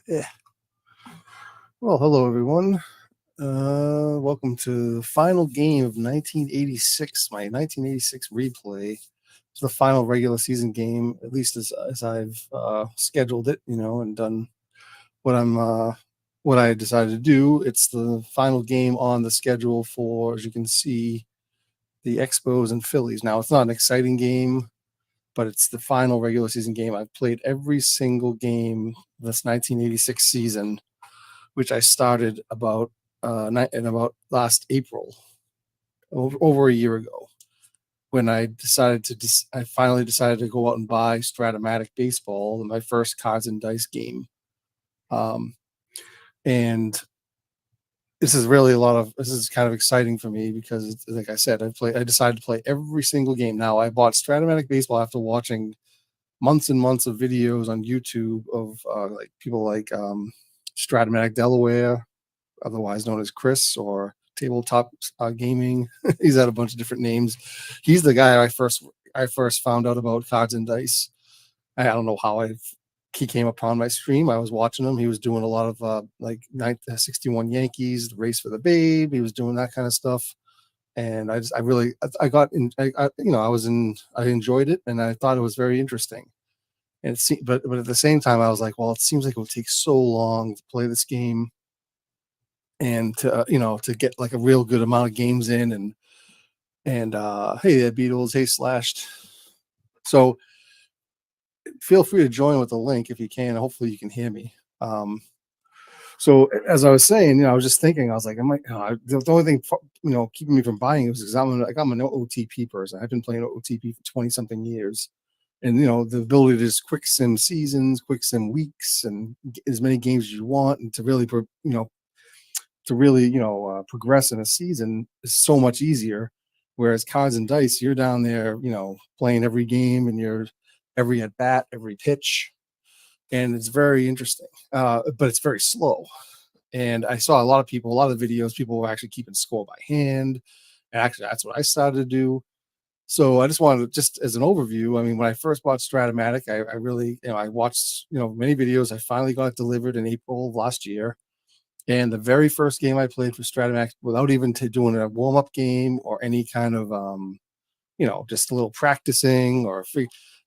Yeah. Well, hello everyone. Welcome to the final game of 1986, my 1986 replay. It's the final regular season game, at least as I've scheduled it, and done what what I decided to do. It's the final game on the schedule for, as you can see, the Expos and Phillies. Now, it's not an exciting game, but it's the final regular season game. I've played every single game this 1986 season, which I started about last April, over a year ago, when I finally decided to go out and buy Stratomatic Baseball, my first cards and dice game. And this is kind of exciting for me because, like I said, I decided to play every single game. Now, I bought Stratomatic Baseball after watching months and months of videos on YouTube of like people like Stratomatic Delaware, otherwise known as Chris, or Tabletop Gaming. He's had a bunch of different names. He's the guy I first found out about cards and dice. I don't know how he came upon my stream. I was watching him. He was doing a lot of like 61 Yankees, the Race for the Babe. He was doing that kind of stuff, and I enjoyed it, and I thought it was very interesting. And but at the same time, I was like, well, it seems like it would take so long to play this game, and to get like a real good amount of games in, and hey there, Beatles, hey Slashed. So feel free to join with the link if you can. Hopefully you can hear me. So as I was saying, I was just thinking, I was like, the only thing keeping me from buying it was because I'm an OTP person. I've been playing OTP for 20 something years, and the ability to just quick sim seasons, quick sim weeks, and as many games as you want, and to really progress in a season is so much easier. Whereas cards and dice, you're down there, playing every game, and you're every at bat, every pitch, and it's very interesting, but it's very slow. And I saw a lot of the videos, people were actually keeping score by hand. And actually, that's what I started to do. So I just wanted to, just as an overview, I mean, when I first bought Stratomatic, I really, I watched, many videos. I finally got it delivered in April of last year. And the very first game I played for Stratomatic, without even doing a warm-up game or any kind of, just a little practicing or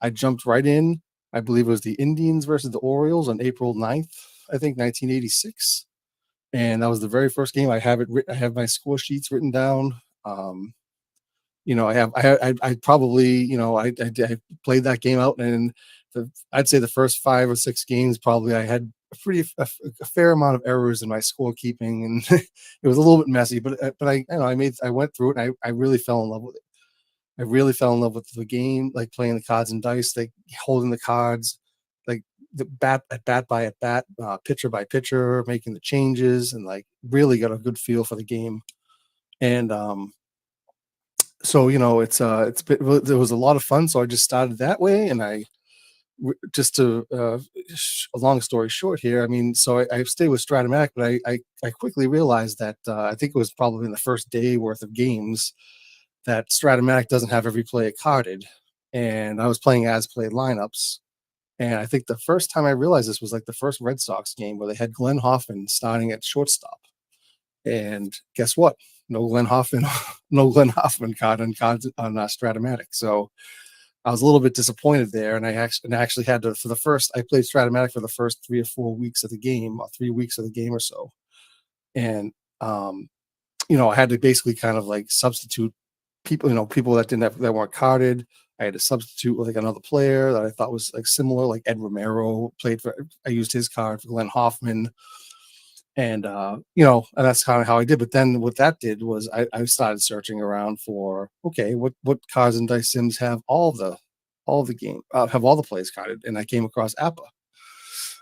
I jumped right in. I believe it was the Indians versus the Orioles on April 9th, I think, 1986. And that was the very first game. I have my score sheets written down. I probably, I played that game out, and I'd say the first 5 or 6 games, probably I had a fair amount of errors in my scorekeeping, and it was a little bit messy, but I went through it, and I really fell in love with it. I really fell in love with the game, like playing the cards and dice, like holding the cards, like the bat by at bat, pitcher by pitcher, making the changes, and like really got a good feel for the game. And so it was a lot of fun. So I just started that way, and just to a long story short here, I mean, so I stayed with Stratomatic, but I quickly realized that I think it was probably in the first day worth of games that Stratomatic doesn't have every player carded, and I was playing as played lineups. And I think the first time I realized this was like the first Red Sox game where they had Glenn Hoffman starting at shortstop. And guess what? No Glenn Hoffman, no Glenn Hoffman card on Stratomatic. So I was a little bit disappointed there, and I actually had to, I played Stratomatic for the first 3 or 4 weeks of the game, or 3 weeks of the game or so, and I had to basically kind of like substitute people that weren't carded. I had to substitute like another player that I thought was like similar, like Ed Romero I used his card for Glenn Hoffman. And and that's kind of how I did. But then what that did was I started searching around for, okay, what cards and dice sims have all the game have all the plays carded, and I came across APA.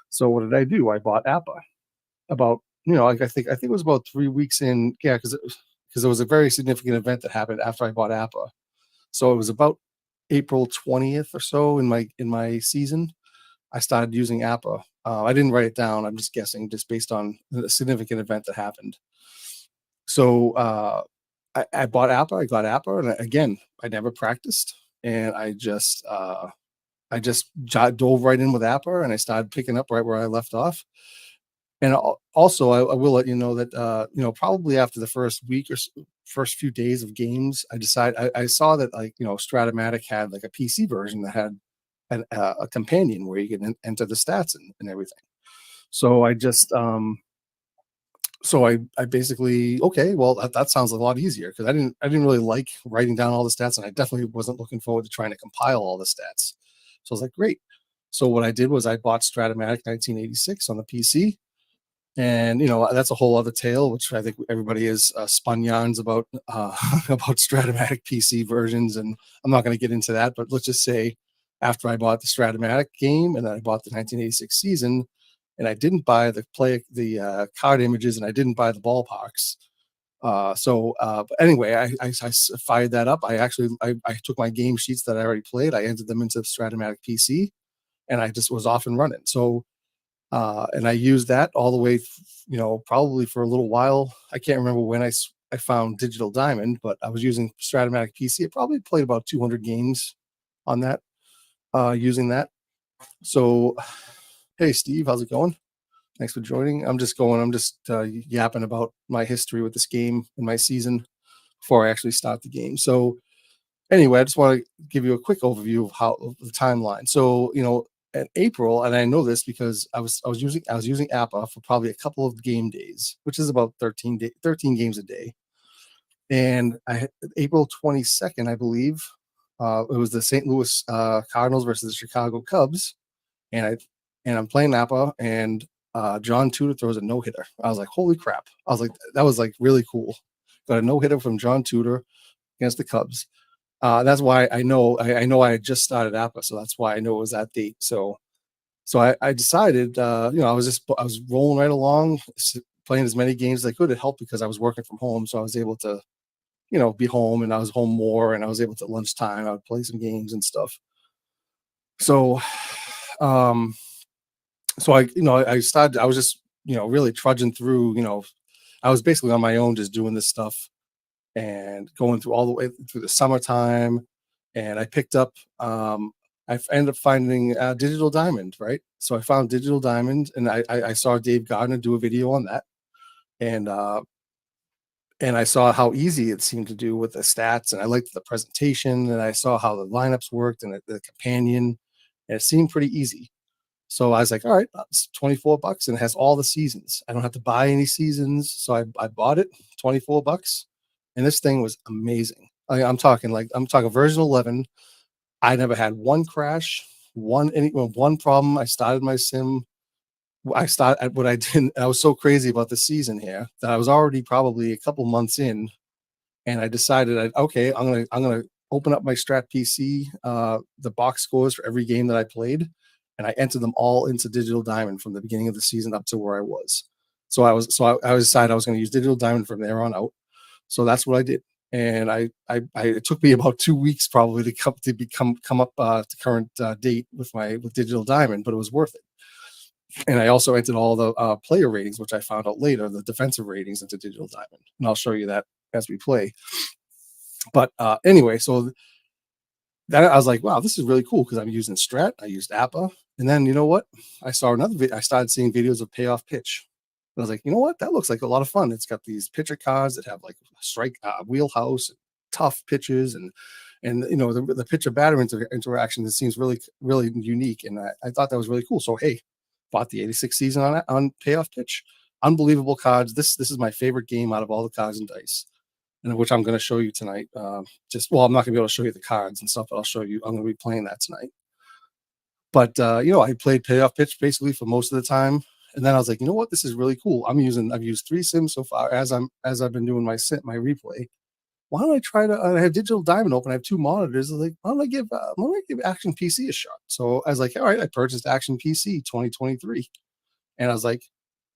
So what did I do? I bought APA about like I think it was about 3 weeks in, yeah, because there was a very significant event that happened after I bought APA. So it was about April 20th or so in my season, I started using APA. I didn't write it down. I'm just guessing, just based on a significant event that happened. So I bought APA. I got APA, and again, I never practiced, and I just dove right in with APA, and I started picking up right where I left off. And also, I will let you know that probably after the first week or first few days of games, I saw that, like, Stratomatic had like a PC version that had a companion where you can enter the stats and everything. So I basically, okay, well, that sounds a lot easier, because I didn't really like writing down all the stats, and I definitely wasn't looking forward to trying to compile all the stats. So I was like, great. So what I did was I bought Stratomatic 1986 on the PC, and that's a whole other tale, which I think everybody has spun yarns about about Stratomatic PC versions, and I'm not going to get into that. But let's just say, after I bought the Stratomatic game and then I bought the 1986 season, and I didn't buy the card images, and I didn't buy the ballparks. But anyway, I fired that up. I took my game sheets that I already played, I entered them into Stratomatic PC, and I just was off and running. So and I used that all the way, probably for a little while. I can't remember when I found Digital Diamond, but I was using Stratomatic PC. I probably played about 200 games on that, using that. So, hey, Steve, how's it going? Thanks for joining. I'm just yapping about my history with this game and my season before I actually start the game. So, anyway, I just want to give you a quick overview of the timeline. So, in April, and I know this because I was using Appa for probably a couple of game days, which is about 13 games a day. And April 22nd, I believe, it was the St. Louis Cardinals versus the Chicago Cubs, and I'm playing Appa, and John Tudor throws a no hitter. I was like, holy crap! I was like, that was like really cool. Got a no hitter from John Tudor against the Cubs. That's why I know I had just started Appa, so that's why I know it was that date. So I decided, I was rolling right along, playing as many games as I could. It helped because I was working from home, so I was able to, be home, and I was home more, and I was able to, at lunchtime, I would play some games and stuff. So, um, I started. I was just, really trudging through. I was basically on my own, just doing this stuff and going through all the way through the summertime. And I picked up, ended up finding Digital Diamond, right? So I found Digital Diamond, and I saw Dave Gardner do a video on that, and I saw how easy it seemed to do with the stats, and I liked the presentation, and I saw how the lineups worked, and the companion, and it seemed pretty easy. So I was like, all right, it's $24, and it has all the seasons. I don't have to buy any seasons. So I bought it, $24. And this thing was amazing. I'm talking version 11. I never had one crash, one problem. I started my sim. What I didn't, I was so crazy about the season here that I was already probably a couple months in, and I decided, okay, I'm gonna open up my Strat PC, the box scores for every game that I played, and I entered them all into Digital Diamond from the beginning of the season up to where I was. I decided I was going to use Digital Diamond from there on out. So that's what I did, and it took me about 2 weeks probably come up to current date with Digital Diamond, but it was worth it. And I also entered all the player ratings, which I found out later, the defensive ratings, into Digital Diamond, and I'll show you that as we play. But anyway, so that I was like, wow, this is really cool, because I'm using Strat, I used Appa, and then you know what? I saw another video. I started seeing videos of Payoff Pitch. And I was like, you know what? That looks like a lot of fun. It's got these pitcher cards that have like strike, wheelhouse, tough pitches, and the pitcher batter interaction. It seems really really unique, and I thought that was really cool. So hey, bought the '86 season on Payoff Pitch. Unbelievable cards. This is my favorite game out of all the cards and dice, and which I'm going to show you tonight. I'm not going to be able to show you the cards and stuff, but I'll show you. I'm going to be playing that tonight. But I played Payoff Pitch basically for most of the time, and then I was like, you know what, this is really cool. I've used 3 sims so far as I've been doing my replay. Why don't I try to? I have Digital Diamond open. I have 2 monitors. I was like, why don't I give Action PC a shot? So I was like, all right, I purchased Action PC 2023, and I was like,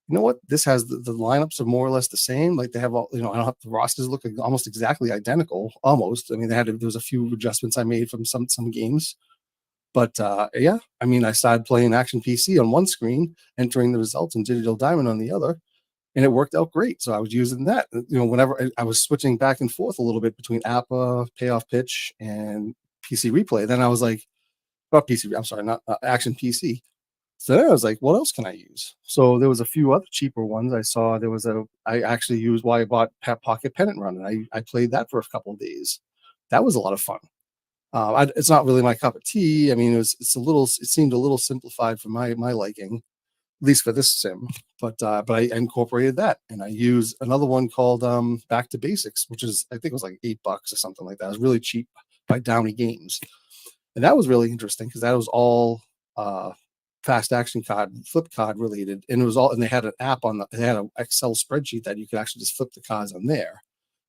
you know what? This has the lineups are more or less the same. Like, they have all, I don't have the rosters look like almost exactly identical. Almost. I mean, there was a few adjustments I made from some games, but yeah. I mean, I started playing Action PC on one screen, entering the results in Digital Diamond on the other, and it worked out great. So I was using that. Whenever I was switching back and forth a little bit between Appa, Payoff Pitch, and PC Replay. Then I was like, not PC. I'm sorry, not Action PC. So then I was like, what else can I use? So there was a few other cheaper ones I saw. I actually used why I bought Pocket Pennant Run, and I played that for a couple of days. That was a lot of fun. It's not really my cup of tea. I mean, it seemed a little simplified for my liking, at least for this sim. But I incorporated that, and I used another one called Back to Basics, which is I think it was like $8 or something like that. It was really cheap by Downey Games, and that was really interesting because that was all uh, fast action card, flip card related, and it was all. And they had an app they had an Excel spreadsheet that you could actually just flip the cards on there,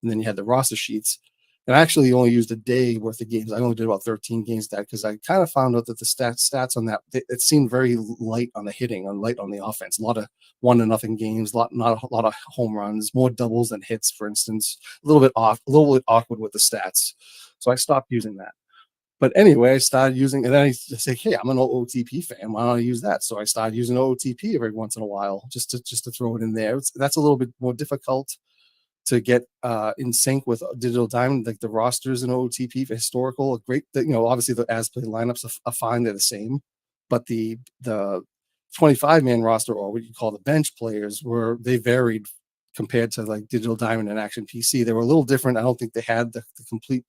and then you had the roster sheets. And I actually only used a day worth of games. I only did about 13 games that because I kind of found out that the stats on that it seemed very light on the hitting, on light on the offense. A lot of 1-0 games, not a lot of home runs, more doubles than hits, for instance. A little bit awkward with the stats. So I stopped using that. But anyway, I started using, and then I say, hey, I'm an OOTP fan. Why don't I use that? So I started using OOTP every once in a while, just to throw it in there. That's a little bit more difficult to get in sync with Digital Diamond, like the rosters in OOTP for historical. Obviously the as played lineups are fine; they're the same, but the 25-man roster, or what you call the bench players, they varied compared to like Digital Diamond and Action PC. They were a little different. I don't think they had the complete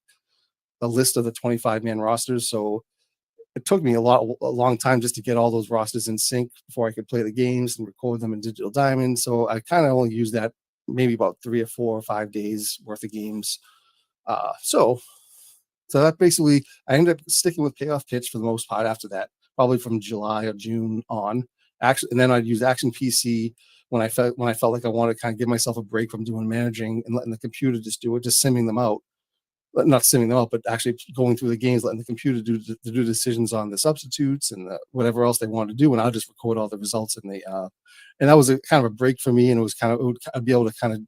a list of the 25-man rosters. So it took me a long time just to get all those rosters in sync before I could play the games and record them in Digital Diamond. So I kind of only used that maybe about 3 or 4 or 5 days worth of games. Uh, so so that basically I ended up sticking with Payoff Pitch for the most part after that, probably from July or June on. Actually, and then I'd use Action PC when I felt like I wanted to kind of give myself a break from doing managing and letting the computer just do it, just simming them out, not simming them out, but actually going through the games, letting the computer do decisions on the substitutes and whatever else they wanted to do, and I'll just record all the results. And that was a kind of a break for me, and I'd be able to kind of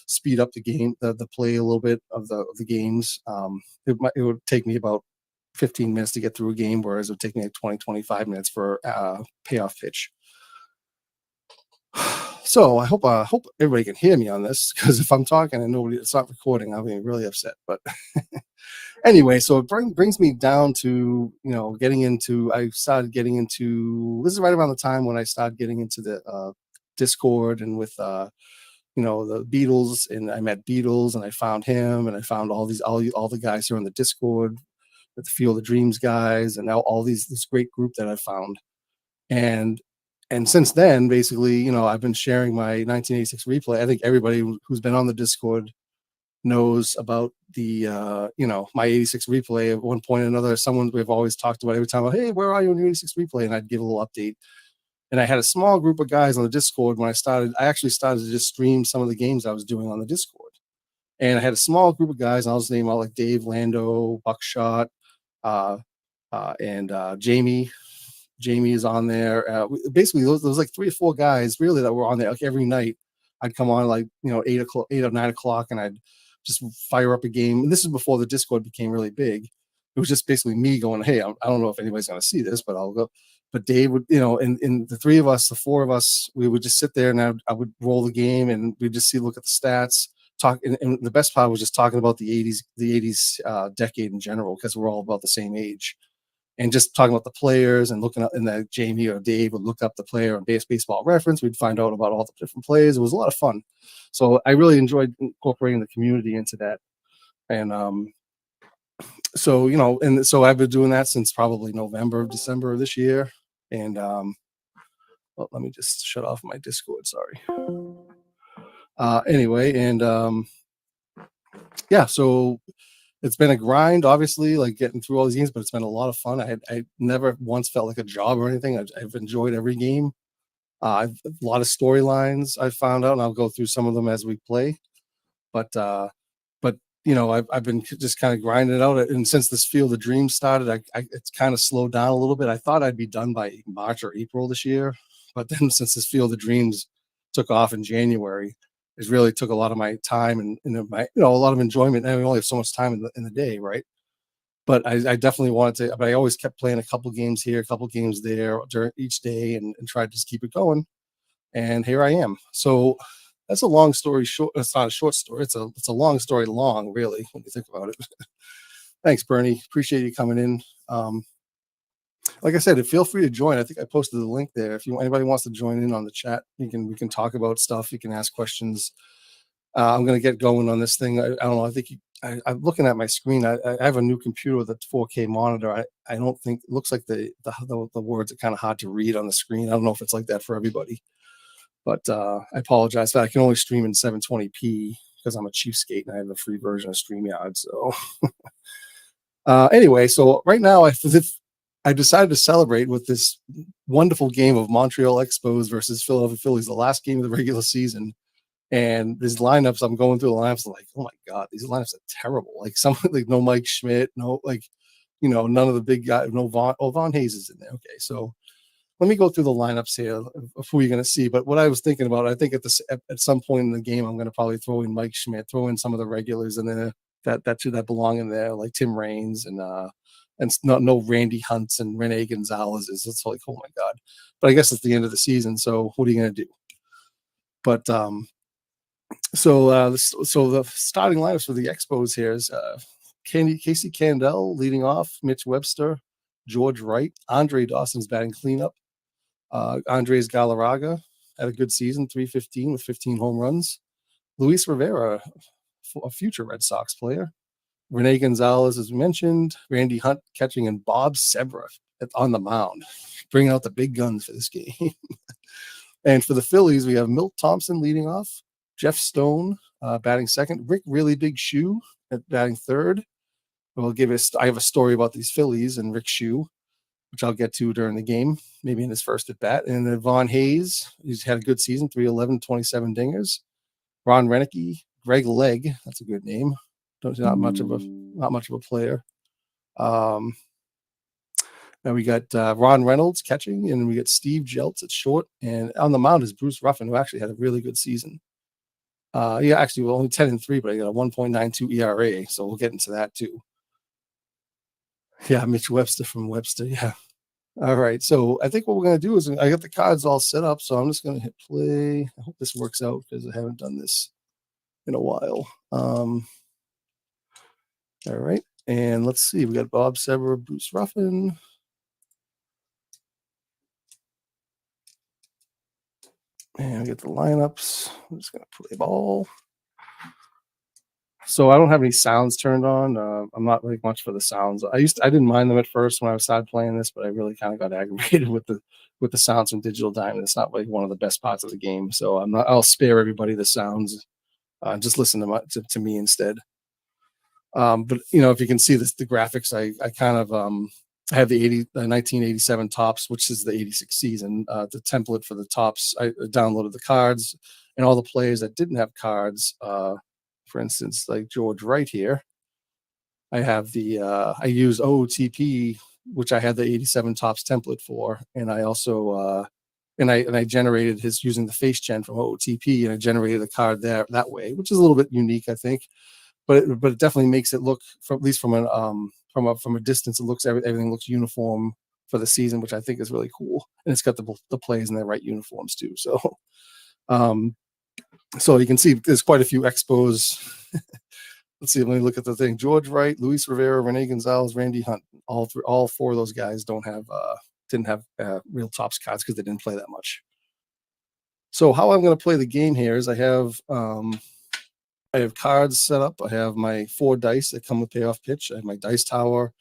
speed up the game, the play a little bit of the games. It would take me about 15 minutes to get through a game, whereas it would take me like 20, 25 minutes for Payoff Pitch. So I hope everybody can hear me on this, because if I'm talking and it's not recording, I'll be really upset. But anyway, so it brings me down to I started getting into this is right around the time when I started getting into the Discord, and with the Beatles, and I met Beatles, and I found him, and I found all the guys here on the Discord, with the Field of Dreams guys, and now all this great group that I found. And and since then, basically, I've been sharing my 1986 replay. I think everybody who's been on the Discord knows about the my 86 replay. At one point or another, someone we've always talked about every time, hey, where are you on your 86 replay? And I'd give a little update. And I had a small group of guys on the Discord when I actually started to just stream some of the games I was doing on the Discord. And I had a small group of guys, and I'll just name out like Dave, Lando, Buckshot, uh, and Jamie. Jamie is on there. Basically, those like 3 or 4 guys really that were on there. Like every night, I'd come on like 8 o'clock, 8 or 9 o'clock, and I'd just fire up a game. And this is before the Discord became really big. It was just basically me going, "Hey, I don't know if anybody's going to see this, but I'll go." But Dave would, and the 3 of us, the 4 of us, we would just sit there, and I would roll the game, and we'd just look at the stats, talk. And the best part was just talking about the '80s decade in general, because we're all about the same age, and just talking about the players and looking up. And that Jamie or Dave would look up the player on Baseball Reference. We'd find out about all the different players. It was a lot of fun. So I really enjoyed incorporating the community into that. And so I've been doing that since probably November, December of this year. And well, let me just shut off my Discord. Sorry. Anyway, and yeah, so it's been a grind, obviously, like getting through all these games, but it's been a lot of fun. I never once felt like a job or anything. I've enjoyed every game. I've a lot of storylines I found out, and I'll go through some of them as we play. But I've been just kind of grinding it out. And since this Field of Dreams started, it's kind of slowed down a little bit. I thought I'd be done by March or April this year, but then since this Field of Dreams took off in January, it really took a lot of my time and my a lot of enjoyment. And we only have so much time in the day, right? But I definitely wanted to. But I always kept playing a couple games here, a couple games there during each day, and tried to just keep it going. And here I am. So that's a long story short. It's not a short story. It's a long story long, really, when you think about it. Thanks, Bernie. Appreciate you coming in. like I said, feel free to join. I think I posted the link there. If anybody wants to join in on the chat, we can talk about stuff. You can ask questions. I'm gonna get going on this thing. I don't know. I think I'm looking at my screen. I have a new computer with a 4K monitor. I don't think it looks like the words are kind of hard to read on the screen. I don't know if it's like that for everybody, but I apologize. But I can only stream in 720p because I'm a cheapskate and I have a free version of StreamYard. So anyway, so right now I decided to celebrate with this wonderful game of Montreal Expos versus Philadelphia Phillies, the last game of the regular season. And these lineups, I'm going through the lineups like, oh my God, these lineups are terrible. Like some like no Mike Schmidt, no like, none of the big guys, no Von Hayes is in there. Okay, so let me go through the lineups here of who you're going to see. But what I was thinking about, I think at some point in the game, I'm going to probably throw in Mike Schmidt, throw in some of the regulars, and then that belong in there, like Tim Raines and no Randy Hunts and Rene Gonzalez. It's like, oh my God. But I guess it's the end of the season, so what are you going to do? But so the starting lineups for the Expos here is Casey Candell leading off, Mitch Webster, George Wright, Andre Dawson's batting cleanup. Andres Galarraga had a good season, 315 with 15 home runs. Luis Rivera, a future Red Sox player. Rene Gonzalez, as we mentioned. Randy Hunt catching, and Bob Sebra on the mound, bringing out the big guns for this game. And for the Phillies, we have Milt Thompson leading off, Jeff Stone batting second, Rick Really Big Shoe at batting third. I have a story about these Phillies and Rick Shoe, which I'll get to during the game, maybe in his first at bat. And then Von Hayes, he's had a good season, 311, 27 dingers. Ron Renicky, Greg Legg, that's a good name. Not much of a player. Now we got Ron Reynolds catching, and we got Steve Jeltz at short. And on the mound is Bruce Ruffin, who actually had a really good season. Actually, only 10-3, but I got a 1.92 ERA, so we'll get into that too. Yeah, Mitch Webster from Webster. Yeah. All right. So I think what we're going to do is I got the cards all set up, so I'm just going to hit play. I hope this works out because I haven't done this in a while. All right. And let's see. We got Bob Sebra, Bruce Ruffin. And we get the lineups. I'm just going to play ball. So I don't have any sounds turned on. I'm not like much for the sounds. I didn't mind them at first when I started playing this, but I really kind of got aggravated with the sounds from Digital Diamond. It's not like one of the best parts of the game. So I'll spare everybody the sounds. Just listen to me instead. But if you can see the graphics, I kind of I have the 1987 tops, which is the 86 season. The template for the tops, I downloaded the cards and all the players that didn't have cards. For instance, like George Wright here, I have I use OOTP, which I had the 87 tops template for, and I also and I generated his using the face gen from OOTP, and I generated a card there that way, which is a little bit unique, I think, but it definitely makes it look, at least from a distance, it looks everything looks uniform for the season, which I think is really cool, and it's got the players in their right uniforms too. So. So you can see there's quite a few Expos. Let's see. Let me look at the thing. George Wright, Luis Rivera, Rene Gonzalez, Randy Hunt. All four of those guys didn't have real tops cards because they didn't play that much. So how I'm going to play the game here is I have cards set up. I have my 4 dice that come with Payoff Pitch. I have my dice tower.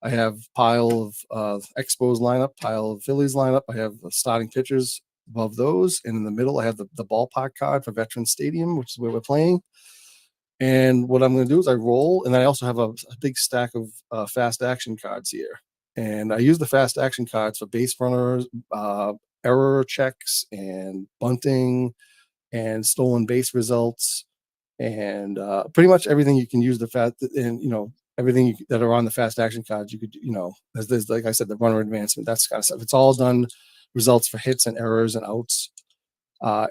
I have pile of Expos lineup, pile of Phillies lineup. I have starting pitchers above those, and in the middle I have the ballpark card for Veterans Stadium, which is where we're playing. And what I'm going to do is I roll, and then I also have a big stack of fast action cards here, and I use the fast action cards for base runners, error checks, and bunting, and stolen base results, and pretty much everything you can use everything that are on the fast action cards. You could, there's like I said, the runner advancement, that's kind of stuff. It's all done. Results for hits and errors and outs.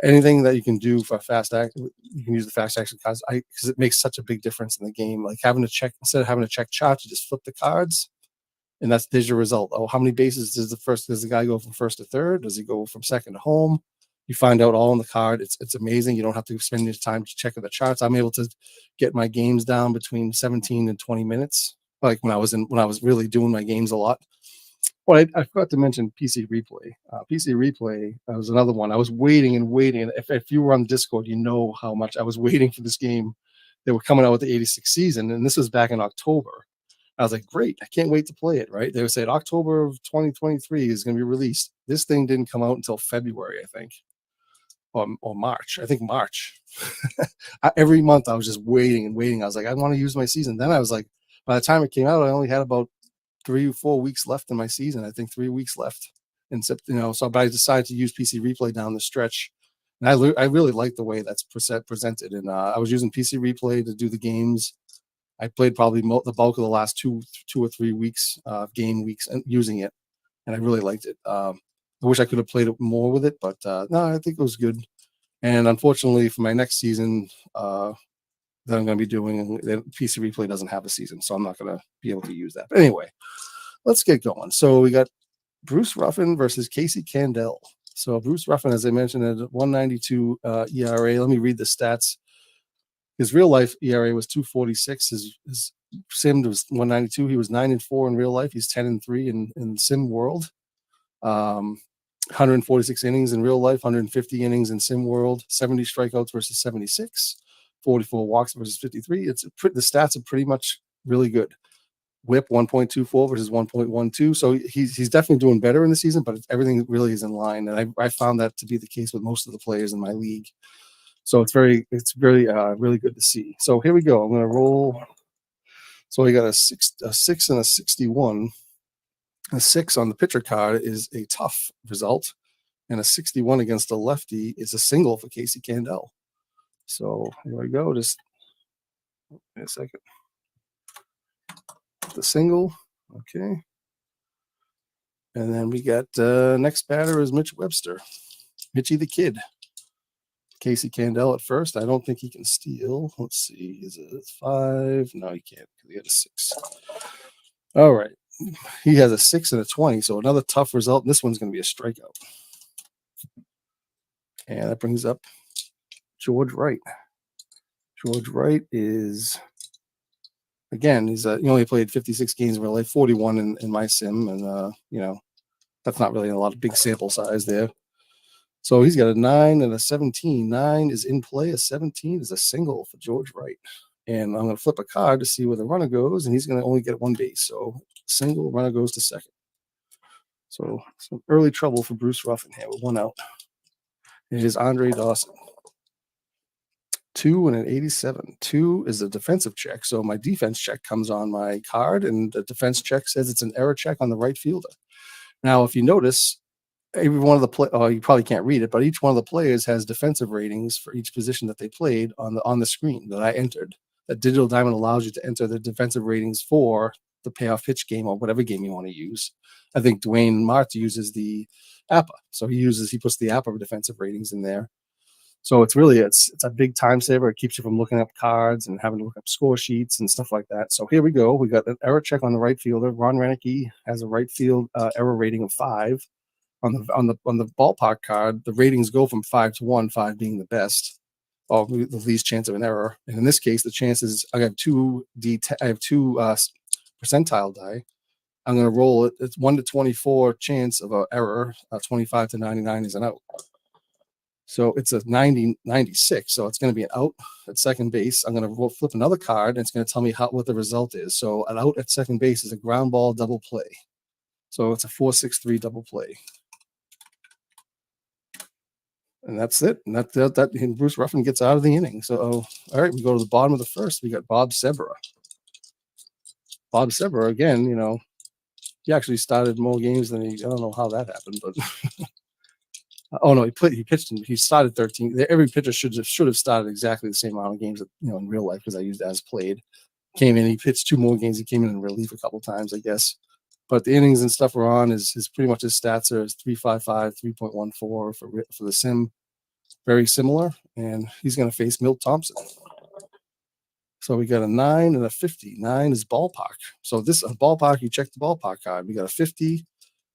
Anything that you can do for you can use the fast action cards because it makes such a big difference in the game. Like instead of having to check charts, you just flip the cards, and there's your result. Oh, how many bases does the guy go from first to third? Does he go from second to home? You find out all on the card. It's amazing. You don't have to spend any time checking the charts. I'm able to get my games down between 17 and 20 minutes. Like when I was really doing my games a lot. Well, I forgot to mention PC Replay. PC Replay was another one. I was waiting and waiting. And if you were on Discord, you know how much I was waiting for this game. They were coming out with the '86 season, and this was back in October. I was like, great, I can't wait to play it, right? They would say October of 2023 is going to be released. This thing didn't come out until February, I think, or March. I think March. Every month I was just waiting and waiting. I was like, I want to use my season. Then I was like, by the time it came out, I only had about 3 or 4 weeks left in my season. I think 3 weeks left. And so but I decided to use PC Replay down the stretch. And I really like the way that's presented. And I was using PC Replay to do the games. I played probably the bulk of the last 2 or 3 weeks, game weeks, and using it, and I really liked it. I wish I could have played it more with it, but no, I think it was good. And unfortunately, for my next season that I'm going to be doing, the PC Replay doesn't have a season, so I'm not going to be able to use that. But anyway, let's get going. So we got Bruce Ruffin versus Casey Candell. So Bruce Ruffin, as I mentioned, at 192 ERA. Let me read the stats. His real life ERA was 2.46. His sim was 192. He was 9-4 in real life. He's 10-3 in sim world. 146 innings in real life, 150 innings in sim world, 70 strikeouts versus 76, 44 walks versus 53. The stats are pretty much really good. Whip 1.24 versus 1.12. So he's definitely doing better in the season, but everything really is in line. And I found that to be the case with most of the players in my league. So it's really good to see. So here we go. I'm going to roll. So we got a 6 and a 61. A 6 on the pitcher card is a tough result, and a 61 against a lefty is a single for Casey Candell. So here we go. Just wait a second. The single. Okay. And then we got next batter is Mitch Webster. Mitchy the Kid. Casey Candell at first. I don't think he can steal. Let's see. Is it 5? No, he can't because he had a 6. All right. He has a 6 and a 20. So another tough result. And this one's going to be a strikeout. And that brings up George Wright. George Wright is, again, he only played 56 games in real life, 41 in my sim. And, that's not really a lot of big sample size there. So he's got a 9 and a 17. 9 is in play. A 17 is a single for George Wright. And I'm going to flip a card to see where the runner goes, and he's going to only get one base. So single, runner goes to second. So some early trouble for Bruce Ruffin here with 1 out. It is Andre Dawson. 2 and an 87. 2 is a defensive check. So my defense check comes on my card, and the defense check says it's an error check on the right fielder. Now, if you notice, every one of the you probably can't read it, but each one of the players has defensive ratings for each position that they played on the screen that I entered. That Digital Diamond allows you to enter the defensive ratings for the Payoff Pitch game or whatever game you want to use. I think Dwayne Mart uses the APA, so he puts the APA defensive ratings in there. So it's a big time saver. It keeps you from looking up cards and having to look up score sheets and stuff like that. So here we go. We got an error check on the right fielder. Ron Renicky has a right field error rating of 5. On the ballpark card, the ratings go from 5 to 1, 5 being the best, or the least chance of an error. And in this case, the chances, I have two percentile die. I'm going to roll it. It's 1 to 24 chance of an error. 25 to 99 is an out. So it's a 96. So it's going to be an out at second base. I'm going to flip another card, and it's going to tell me what the result is. So an out at second base is a ground ball double play. So it's a 4-6-3 double play. And that's it. And that Bruce Ruffin gets out of the inning. So, all right, we go to the bottom of the first. We got Bob Sebra. Bob Sebra, again, he actually started more games than I don't know how that happened, but oh no, he pitched and he started 13. Every pitcher should have started exactly the same amount of games, in real life, because I used as played. Came in, he pitched 2 more games. He came in relief a couple times, I guess. But the innings and stuff are on. His pretty much his stats are 3.55, 3.14 for the sim, very similar. And he's going to face Milt Thompson. So we got a 9 and a 50. 9 is ballpark. So this a ballpark. You check the ballpark card. We got a 50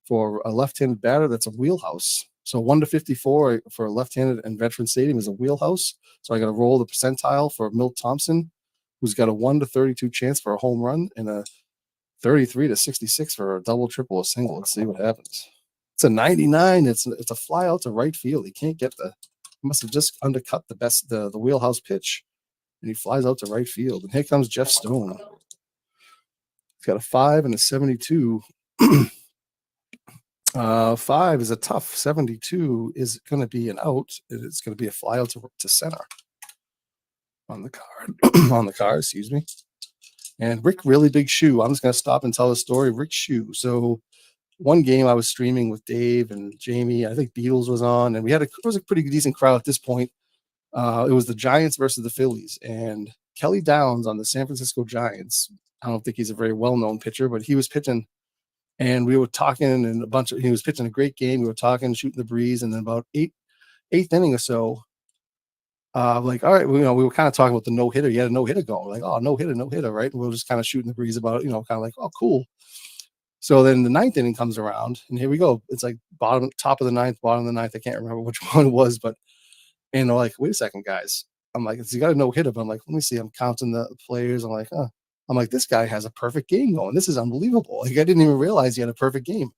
for a left-handed batter. That's a wheelhouse. So 1 to 54 for a left-handed and Veteran Stadium is a wheelhouse. So I got to roll the percentile for Milt Thompson, who's got a 1 to 32 chance for a home run, and a 33 to 66 for a double, triple, or single. Let's see what happens. It's a 99. It's a fly out to right field. He can't get the. He must have just undercut the wheelhouse pitch, and he flies out to right field. And here comes Jeff Stone. He's got a 5 and a 72. 5 is a tough. 72 is going to be an out. It's going to be a fly out to center on the card. On the card, excuse me. And Rick Really Big Shoe. I'm just going to stop and tell the story. Rick Shoe. So one game I was streaming with Dave and Jamie. I think Beatles was on, and it was a pretty decent crowd at this point. It was the Giants versus the Phillies, and Kelly Downs on the San Francisco Giants. I don't think he's a very well-known pitcher, but he was pitching, and we were talking, and he was pitching a great game. We were talking, shooting the breeze, and then about eighth inning or so, like, all right, we were kind of talking about the no-hitter. You had a no-hitter going. Like, oh, no-hitter, right? And we were just kind of shooting the breeze about it, kind of like, oh, cool. So then the ninth inning comes around, and here we go. It's like top of the ninth, bottom of the ninth. I can't remember which one it was, but and they're like, wait a second, guys. I'm like, he got a no-hitter, but I'm like, let me see. I'm counting the players. I'm like, I'm like, this guy has a perfect game going. This is unbelievable. Like, I didn't even realize he had a perfect game.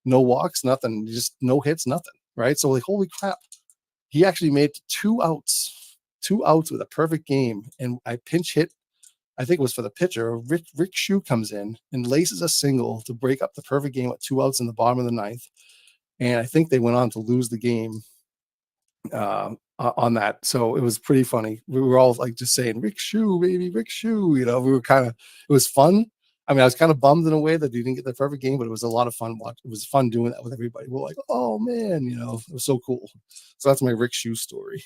No walks, nothing, just no hits, nothing. Right. So like, holy crap. He actually made two outs with a perfect game. And I pinch hit, I think it was for the pitcher. Rick Shue comes in and laces a single to break up the perfect game with 2 outs in the bottom of the ninth. And I think they went on to lose the game on that. So it was pretty funny. We were all like just saying, Rick Shue, baby, Rick Shue. We were it was fun. I mean, I was kind of bummed in a way that he didn't get the perfect game, but it was a lot of fun. It was fun doing that with everybody. We're like, oh man, it was so cool. So that's my Rick Shue story.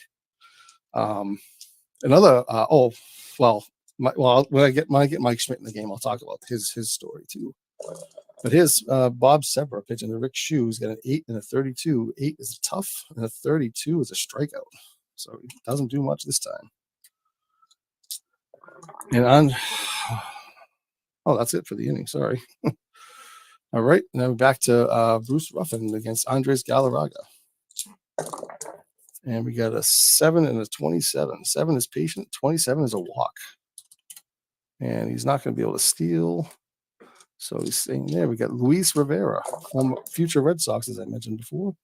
Another, when I get Mike Schmidt in the game, I'll talk about his story too. But here's Bob Severa pitching to Rick Shue. He's got an 8 and a 32. 8 is tough, and a 32 is a strikeout. So he doesn't do much this time. And that's it for the inning. Sorry. All right. Now back to Bruce Ruffin against Andres Galarraga. And we got a 7 and a 27. 7 is patient. 27 is a walk. And he's not going to be able to steal. So he's staying there. We got Luis Rivera, future Red Sox, as I mentioned before.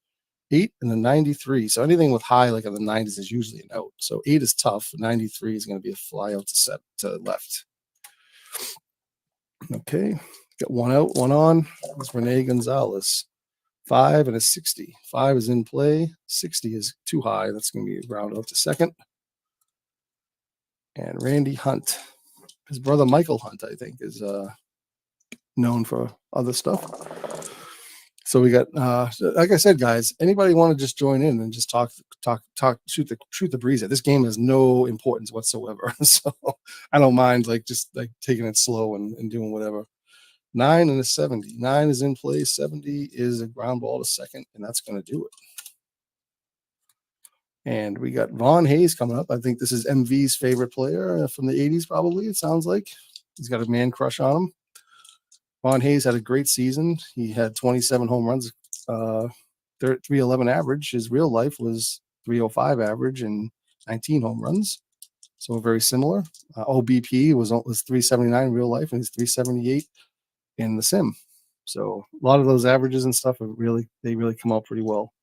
8 and a 93. So anything with high, like in the 90s, is usually an out. So 8 is tough. 93 is going to be a fly out to left. Okay. Got 1 out, 1 on. It's Rene Gonzalez. 5 and a 60. 5 is in play. 60 is too high. That's going to be round out to second. And Randy Hunt. His brother Michael Hunt, I think, is known for other stuff. So we got, like I said, guys, anybody want to just join in and just talk, shoot the breeze. This game has no importance whatsoever. So I don't mind just taking it slow and doing whatever. 9 and a 70. 9 is in play. 70 is a ground ball to second, and that's going to do it. And we got Vaughn Hayes coming up. I think this is MV's favorite player from the 80s, probably, it sounds like. He's got a man crush on him. Vaughn Hayes had a great season. He had 27 home runs, 311 average. His real life was 305 average and 19 home runs. So very similar. OBP was 379 in real life, and he's 378 in the sim. So a lot of those averages and stuff they really come out pretty well.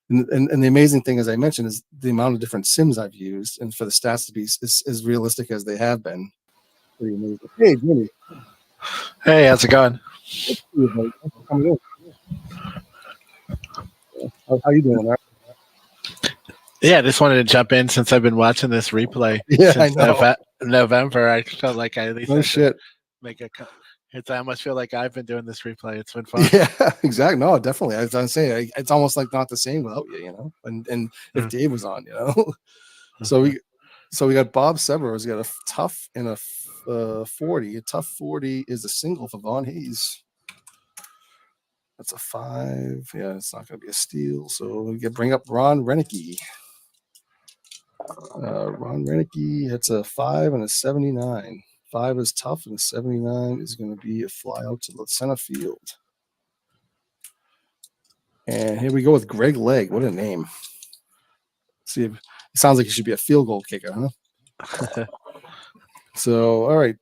And the amazing thing, as I mentioned, is the amount of different sims I've used, and for the stats to be as realistic as they have been. Pretty amazing. Hey, Jimmy. Hey, how's it going? How you doing, man? Yeah, I just wanted to jump in since I've been watching this replay since November. I felt like I at least make a. I almost feel like I've been doing this replay. It's been fun. Yeah, exactly. No, definitely. I was gonna say it's almost like not the same without you, And if Dave was on, So we got Bob Severa. He's got a tough and a 40. A tough 40 is a single for Vaughn Hayes. That's a 5. Yeah, it's not going to be a steal. So we bring up Ron Renicky. Ron Renicky, it's a 5 and a 79. 5 is tough, and a 79 is going to be a fly out to the center field. And here we go with Greg Legg. What a name. See, it sounds like he should be a field goal kicker, huh? So, all right.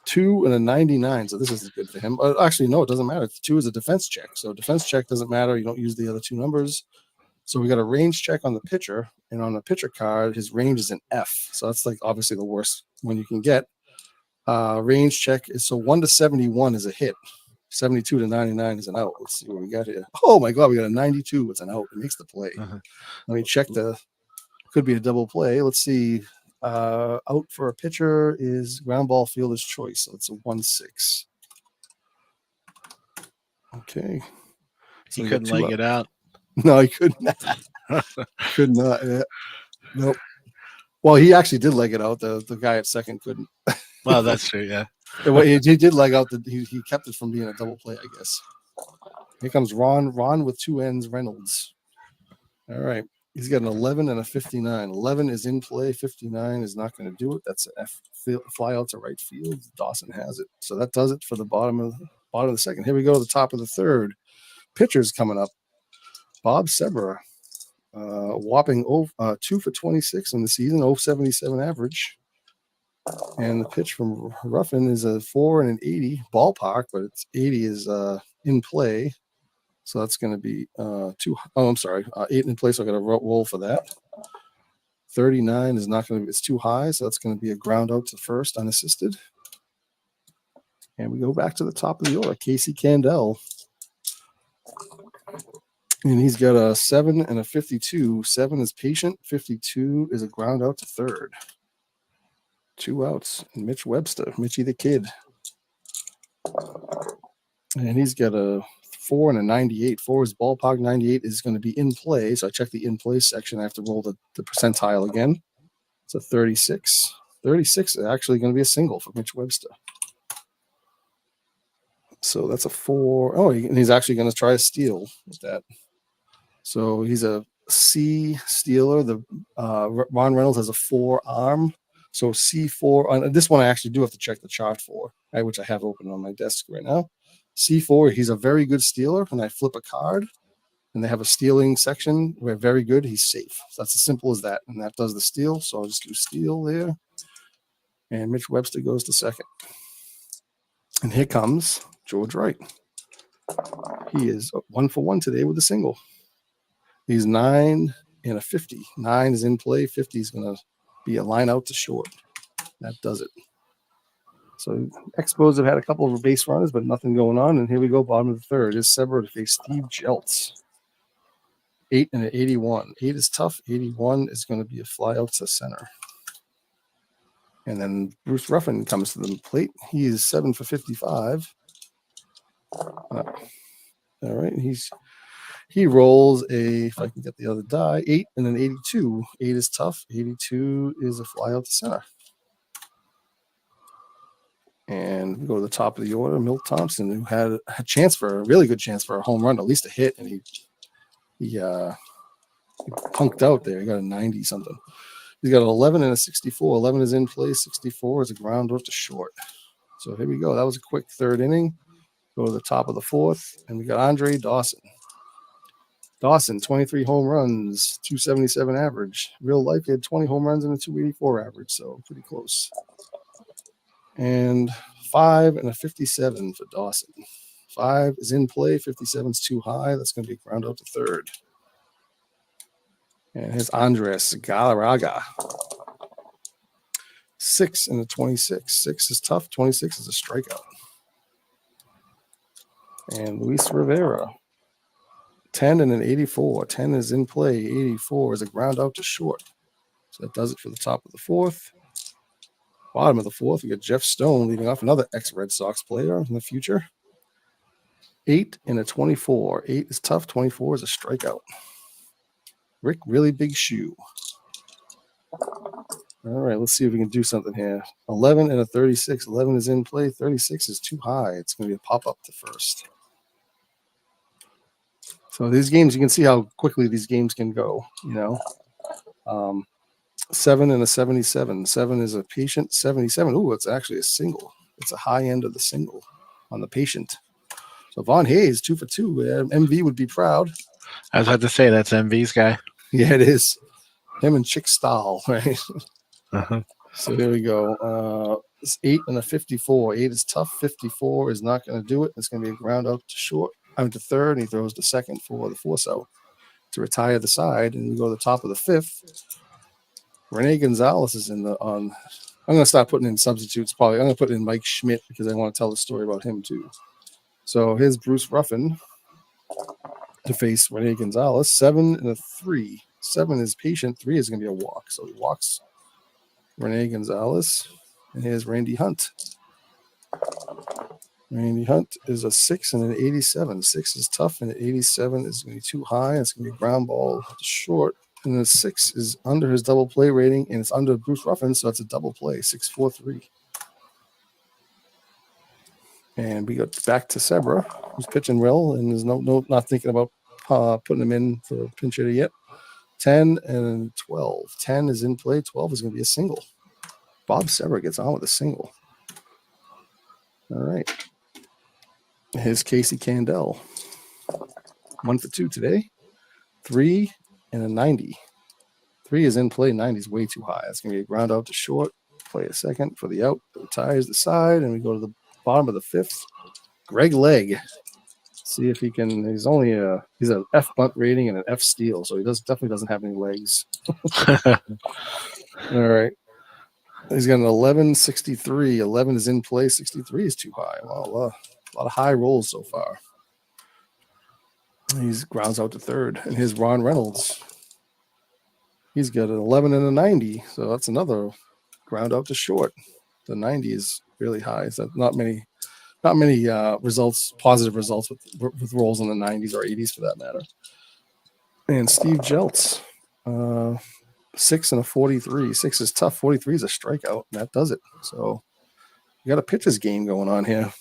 2 and a 99. So this is good for him. Actually, no, it doesn't matter. 2 is a defense check. So defense check doesn't matter. You don't use the other two numbers. So we got a range check on the pitcher, and on the pitcher card, his range is an F. So that's like obviously the worst one you can get. Range check is so 1 to 71 is a hit. 72 to 99 is an out. Let's see what we got here. Oh my God, we got a 92. It's an out. It makes the play. Let me check could be a double play. Let's see. Out for a pitcher is ground ball fielder's choice. So it's a 1-6. Okay. So he couldn't leg it out. No, he could not. Could not. Yeah. Nope. Well, he actually did leg it out. The guy at second couldn't. Well, that's true. Yeah. He did leg out. He kept it from being a double play, I guess. Here comes Ron. Ron with 2 N's. Reynolds. All right. He's got an 11 and a 59. 11 is in play. 59 is not going to do it. That's an F. Fly out to right field. Dawson has it. So that does it for the bottom of the second. Here we go to the top of the third. Pitchers coming up. Bob Sebra, whopping 2 for 26 in the season, 0.77 average. And the pitch from Ruffin is a 4 and an 80 ballpark, but it's 80 is in play. So that's going to be 8 in play. So I got to roll for that. 39 is not going to be, it's too high. So that's going to be a ground out to first unassisted. And we go back to the top of the order. Casey Candell. And he's got a 7 and a 52. 7 is patient. 52 is a ground out to third. 2 outs. And Mitch Webster, Mitchie the Kid. And he's got a 4 and a 98. 4 is ballpark. 98 is going to be in play. So I check the in play section. I have to roll the percentile again. It's a 36. 36 is actually going to be a single for Mitch Webster. So that's a 4. Oh, and he's actually going to try a steal with that. So he's a C stealer. The Ron Reynolds has a 4 arm. So C4 on this one, I actually do have to check the chart for, which I have open on my desk right now. C4, he's a very good stealer. And I flip a card, and they have a stealing section where very good, he's safe. So that's as simple as that. And that does the steal. So I'll just do steal there. And Mitch Webster goes to second. And here comes George Wright. He is 1 for 1 today with a single. He's 9 and a 50. 9 is in play. 50 is going to be a line out to short. That does it. So Expos have had a couple of base runners, but nothing going on. And here we go, bottom of the third. Is Sebra to face Steve Jeltz. 8 and an 81. 8 is tough. 81 is going to be a fly out to center. And then Bruce Ruffin comes to the plate. He is 7 for 55. All right. He rolls if I can get the other die, 8 and an 82. 8 is tough. 82 is a fly out to center. And we go to the top of the order. Milt Thompson, who had a really good chance for a home run, at least a hit, and he punked out there. He got a 90 something. He's got an 11 and a 64. 11 is in play. 64 is a ground out to short. So here we go. That was a quick third inning. Go to the top of the fourth, and we got Andre Dawson. Dawson, 23 home runs, 277 average. Real life, he had 20 home runs and a 284 average, so pretty close. And 5 and a 57 for Dawson. 5 is in play. 57 is too high. That's going to be a ground out to third. And here's Andres Galarraga. 6 and a 26. 6 is tough. 26 is a strikeout. And Luis Rivera. 10 and an 84. 10 is in play. 84 is a ground out to short. So that does it for the top of the fourth. Bottom of the fourth, we got Jeff Stone leading off, another ex-Red Sox player in the future. 8 and a 24. 8 is tough. 24 is a strikeout. Rick, really big shoe. All right, let's see if we can do something here. 11 and a 36. 11 is in play. 36 is too high. It's going to be a pop-up to first. So these games, you can see how quickly these games can go, 7 and a 77. 7 is a patient. 77. Ooh, it's actually a single. It's a high end of the single on the patient. So Von Hayes, 2 for 2. MV would be proud. I was about to say that's MV's guy. Yeah, it is. Him and Chick Stahl, right? So there we go. It's 8 and a 54. 8 is tough. 54 is not going to do it. It's going to be a ground out to short. I'm to third, and he throws to second for the force out to retire the side, and we go to the top of the fifth. Rene Gonzalez is in the on. I'm going to start putting in substitutes. Probably I'm going to put in Mike Schmidt because I want to tell the story about him too. So here's Bruce Ruffin to face Rene Gonzalez. 7 and a 3. 7 is patient. 3 is going to be a walk. So he walks Rene Gonzalez. And here's Randy Hunt. Randy Hunt is a 6 and an 87. 6 is tough, and an 87 is going to be too high. It's going to be a ground ball to short. And the 6 is under his double play rating, and it's under Bruce Ruffin, so it's a double play, 6-4-3. And we got back to Sebra, who's pitching well, and there's not thinking about putting him in for a pinch hitter yet. 10 and 12. 10 is in play. 12 is going to be a single. Bob Sebra gets on with a single. All right. Here's Casey Candell. 1 for 2 today. 3 and a 90. 3 is in play. 90 is way too high. That's going to be a ground out to short. Play a second for the out. Retires the side, and we go to the bottom of the fifth. Greg Legg. See if he can. He's only he's an F bunt rating and an F steal, so he definitely doesn't have any legs. All right. He's got an 11-63. 11 is in play. 63 is too high. Well, a lot of high rolls so far. He's grounds out to third. And here's Ron Reynolds. He's got an 11 and a 90. So that's another ground out to short. The 90 is really high. So not many results, positive results with rolls in the 90s or 80s for that matter. And Steve Jeltz. 6 and a 43. 6 is tough. 43 is a strikeout. And that does it. So you got a pitcher's game going on here.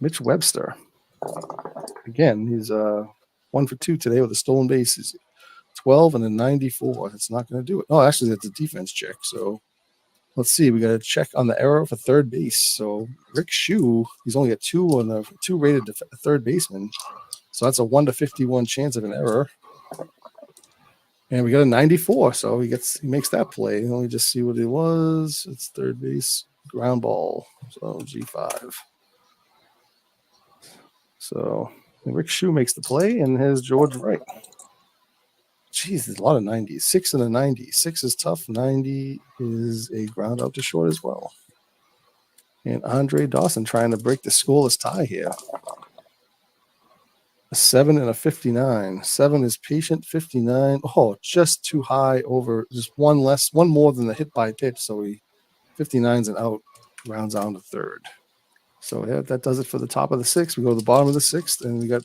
Mitch Webster. Again, he's 1 for 2 today with a stolen base. He's 12 and a 94. That's not going to do it. Oh, actually, that's a defense check. So let's see. We got to check on the error for third base. So Rick Shue, he's only a 2 rated third baseman. So that's a 1 to 51 chance of an error. And we got a 94, so he makes that play. Let me just see what it was. It's third base, ground ball, so G5. So Rick Shue makes the play, and here's George Wright. Jeez, there's a lot of 90s. 6 and a 90. 6 is tough. 90 is a ground out to short as well. And Andre Dawson trying to break the scoreless tie here. A 7 and a 59. 7 is patient. 59. Oh, just too high over. Just one more than the hit by pitch. So 59's an out. Rounds on to third. So yeah, that does it for the top of the sixth. We go to the bottom of the sixth, and we got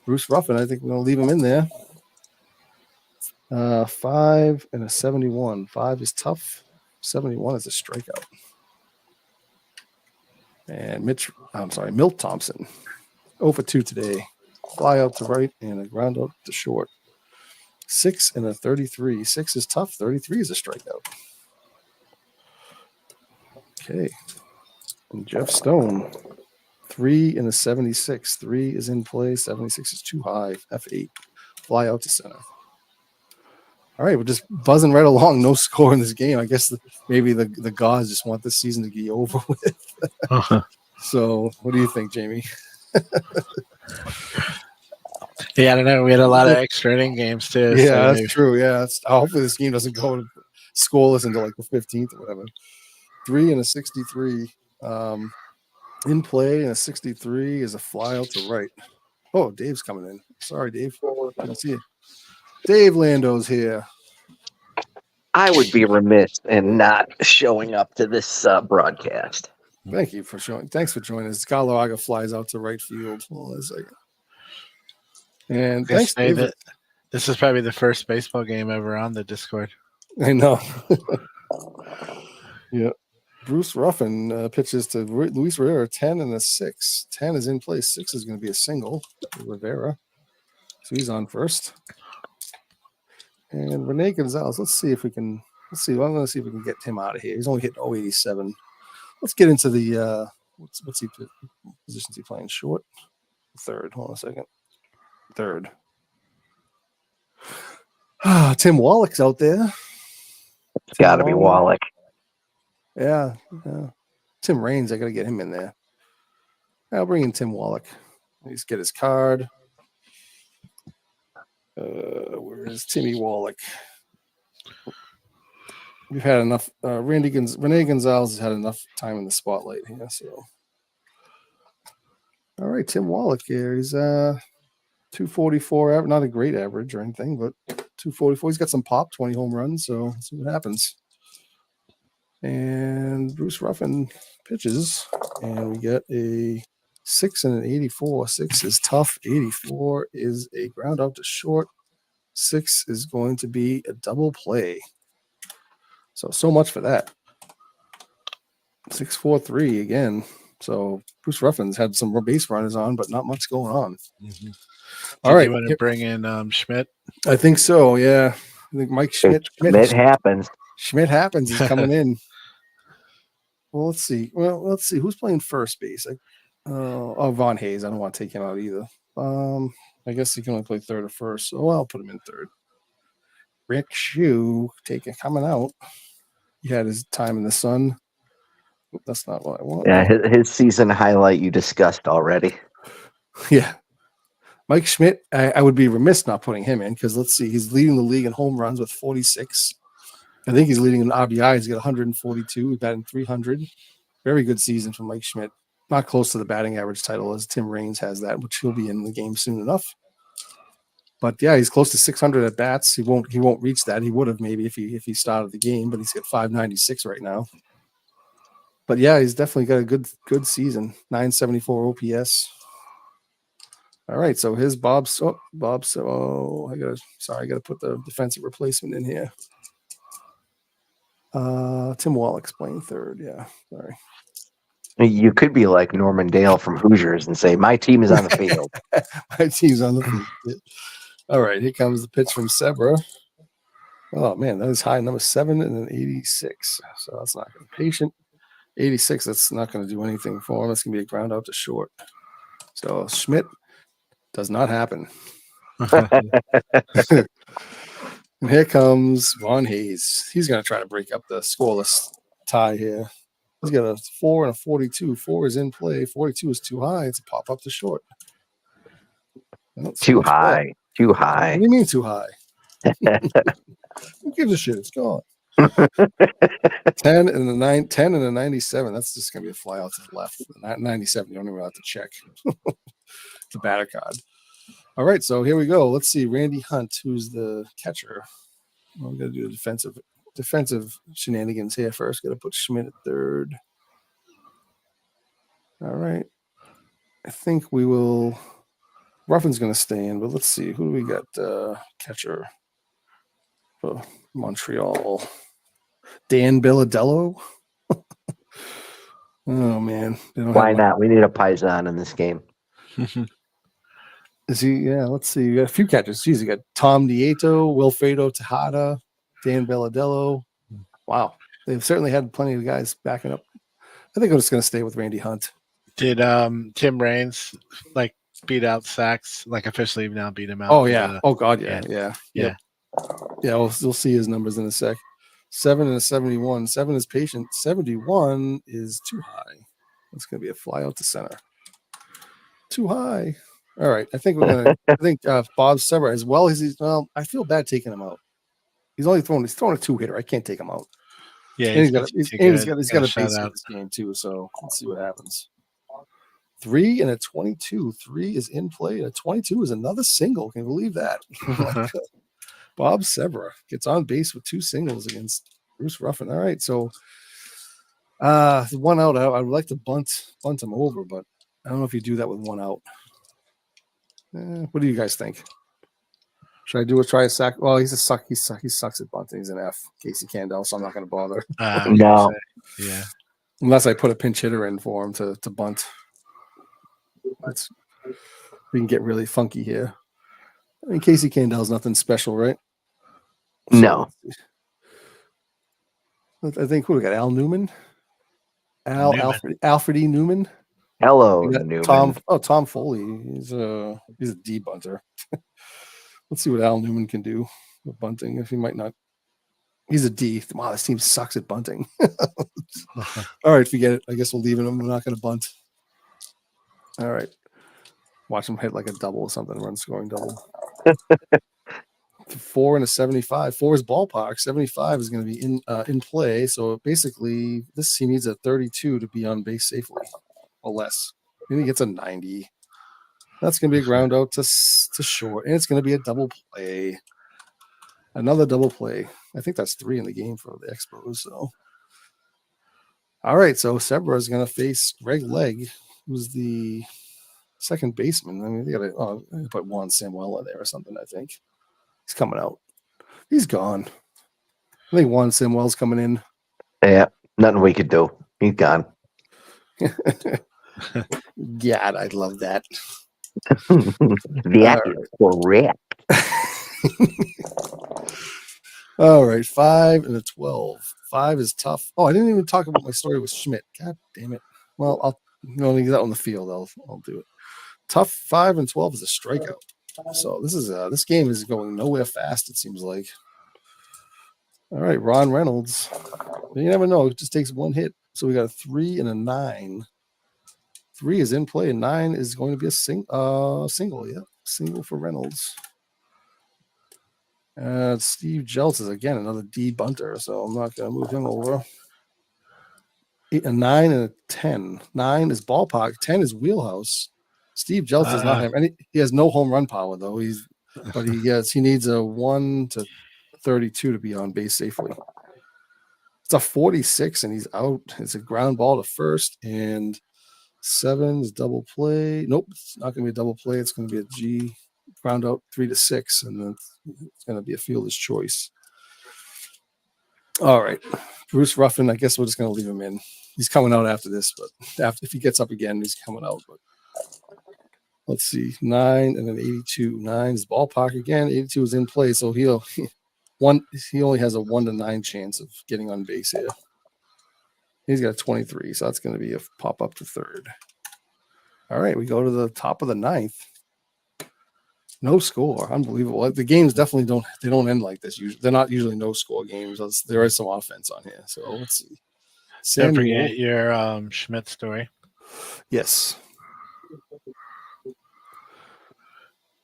Bruce Ruffin. I think we're gonna leave him in there. 5 and a 71. 5 is tough. 71 is a strikeout. And Milt Thompson. 0 for 2 today. Fly out to right and a ground out to short. 6 and a 33. 6 is tough. 33 is a strikeout. Okay. And Jeff Stone. 3 and a 76. 3 is in play. 76 is too high. F8. Fly out to center. All right, we're just buzzing right along. No score in this game. I guess maybe the gods just want this season to be over with. So what do you think, Jamie? Yeah, I don't know. We had a lot of extra inning games too. Yeah, so that's true. Yeah, hopefully this game doesn't go scoreless until like the 15th or whatever. 3 and a 63. In play and a 63 is a fly out to right. Oh, Dave's coming in. Sorry, Dave. I don't see you. Dave Lando's here. I would be remiss in not showing up to this broadcast. Thank you for showing. Thanks for joining us. Galarraga flies out to right field. Hold on a second. And thanks, Dave. This is probably the first baseball game ever on the Discord. I know. Yeah. Bruce Ruffin pitches to Luis Rivera, 10 and a 6. 10 is in place. 6 is going to be a single. Rivera. So he's on first. And Rene Gonzalez, let's see if we can. I'm going to see if we can get him out of here. He's only hit 087. Let's get into the what's he positions he playing? Short? Third. Hold on a second. Third. Tim Wallach's out there. It's got to be Wallach. Yeah. Tim Raines, I got to get him in there. I'll bring in Tim Wallach. Let's get his card. Where is Timmy Wallach? We've had enough. Renee Gonzalez has had enough time in the spotlight here. So, all right, Tim Wallach here. He's 244. Not a great average or anything, but 244. He's got some pop, 20 home runs. So let's see what happens. And Bruce Ruffin pitches, and we get a 6 and an 84. 6 is tough. 84 is a ground out to short. 6 is going to be a double play. So much for that. 6-4-3 again. So Bruce Ruffin's had some base runners on, but not much going on. Mm-hmm. All right. You want to bring in Schmidt? I think so, yeah. I think Mike Schmidt. Schmidt happens. Schmidt happens. He's coming in. Well, let's see. Who's playing first base? Von Hayes. I don't want to take him out either. I guess he can only play third or first, so I'll put him in third. Rick Shue coming out. He had his time in the sun. That's not what I want. Yeah, his season highlight you discussed already. Yeah. Mike Schmidt, I would be remiss not putting him in because let's see, he's leading the league in home runs with 46. I think he's leading in RBI. He's got 142. He's batting 300. Very good season from Mike Schmidt. Not close to the batting average title as Tim Raines has that, which he'll be in the game soon enough. But yeah, he's close to 600 at bats. He won't reach that. He would have maybe if he started the game, but he's got 596 right now. But yeah, he's definitely got a good season. 974 OPS. All right, so here's Bob. I gotta put the defensive replacement in here. Tim Wallach's playing third. Yeah, sorry. You could be like Norman Dale from Hoosiers and say, "My team is on the field." My team's on the field. All right, here comes the pitch from Sebra. Oh man, that is high. Number 7 and an 86. So that's not going to be patient. 86. That's not going to do anything for him. That's going to be a ground out to short. So Schmidt does not happen. And here comes Von Hayes. He's going to try to break up the scoreless tie here. He's got a 4 and a 42. 4 is in play. 42 is too high. It's a pop up to short. Too high. Too high. What do you mean too high? Who gives a shit? It's gone. 10 and a 97. That's just gonna be a fly out to the left. 97. You don't even have to check. It's a batter card. All right, so here we go. Let's see. Randy Hunt, who's the catcher. I'm gonna do the defensive shenanigans here first. Gotta put Schmidt at third. All right. I think we will. Ruffin's going to stay in, but let's see. Who do we got? Catcher for Montreal. Dan Billadello. Oh, man. Why not? We need a Paisan in this game. Is he? Yeah, let's see. You got a few catchers. Jeez, you got Tom Nieto, Wilfredo Tejada, Dan Billadello. Wow. They've certainly had plenty of guys backing up. I think I'm just going to stay with Randy Hunt. Did Tim Raines beat out Sachs, officially now beat him out? Oh yeah. Oh god, yeah. We'll see his numbers in a sec. 7 and a 71. 7 is patient. 71 is too high. That's gonna be a fly out to center. Too high. All right. I think Bob Sebra, as well as I feel bad taking him out. He's throwing a 2-hitter. I can't take him out. Yeah, and he's got a base in this game too. So let's see what happens. 3 and a 22. 3 is in play. A 22 is another single. Can you believe that? Bob Sebra gets on base with 2 singles against Bruce Ruffin. All right, so 1 out. I would like to bunt him over, but I don't know if you do that with 1 out. What do you guys think? Should I try a sack? Well, he's a suck. He sucks at bunting. He's an F. Casey Candell, so I'm not going to bother. No. Yeah. Unless I put a pinch hitter in for him to bunt. We can get really funky here. I mean, Casey Candell's nothing special, right? No. I think who we got? Al Newman? Alfred E. Newman? Hello, Newman. Tom Foley. He's a debunter. Let's see what Al Newman can do with bunting. If he might not He's a D. Wow, this team sucks at bunting. All right, forget it. I guess we'll leave him. We're not going to bunt. All right. Watch him hit like a double or something, run scoring double. 4 and a 75. 4 is ballpark. 75 is going to be in play. So basically, this he needs a 32 to be on base safely, or less. Then he gets a 90. That's going to be a ground out to short, and it's going to be a double play. Another double play. I think that's 3 in the game for the Expos. So, all right. So Sebra is going to face Greg Legg, who's the second baseman. I mean, they got to put Juan Samuel there or something. I think he's coming out. He's gone. I think Juan Samuel's coming in. Yeah, nothing we could do. He's gone. God, I love that. That is correct. All right, 5 and a 12. 5 is tough. Oh, I didn't even talk about my story with Schmidt. God damn it. Well, I'll get that on the field. I'll do it. Tough 5 and 12 is a strikeout. So this game is going nowhere fast. It seems like. All right, Ron Reynolds. You never know. It just takes one hit. So we got a 3 and a 9. 3 is in play, and 9 is going to be a single. Yeah, single for Reynolds. Steve Jeltz is again another D bunter, so I'm not going to move him over. 8 and 9 and a 10. 9 is ballpark. 10 is wheelhouse. Steve Jeltz does not have any. He has no home run power though. He needs a 1 to 32 to be on base safely. It's a 46 and he's out. It's a ground ball to first, and 7 is double play. Nope, it's not going to be a double play. It's going to be a G ground out 3 to 6, and then it's going to be a fielder's choice. All right, Bruce Ruffin. I guess we're just going to leave him in. He's coming out after this, but if he gets up again, he's coming out. But let's see, 9 and then 82. 9 is ballpark again. 82 is in play, so he only has a 1 to 9 chance of getting on base here. He's got a 23, so that's going to be a pop up to third. All right, we go to the top of the 9th. No score, unbelievable. The games definitely don't end like this. They're not usually no score games. There is some offense on here, so let's see. Don't forget your Schmidt story. Yes.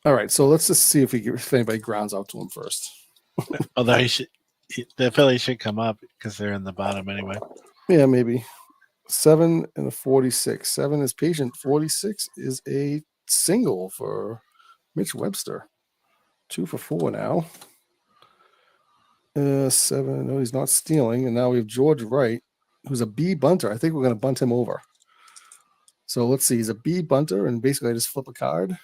All right, so let's just see if anybody grounds out to him first. Although the Phillies should come up because they're in the bottom anyway. Yeah, maybe. 7 and a 46. 7 is patient. 46 is a single for Mitch Webster. 2 for 4 now. 7. No, he's not stealing. And now we have George Wright, who's a B bunter. I think we're going to bunt him over. So let's see. He's a B bunter, and basically I just flip a card,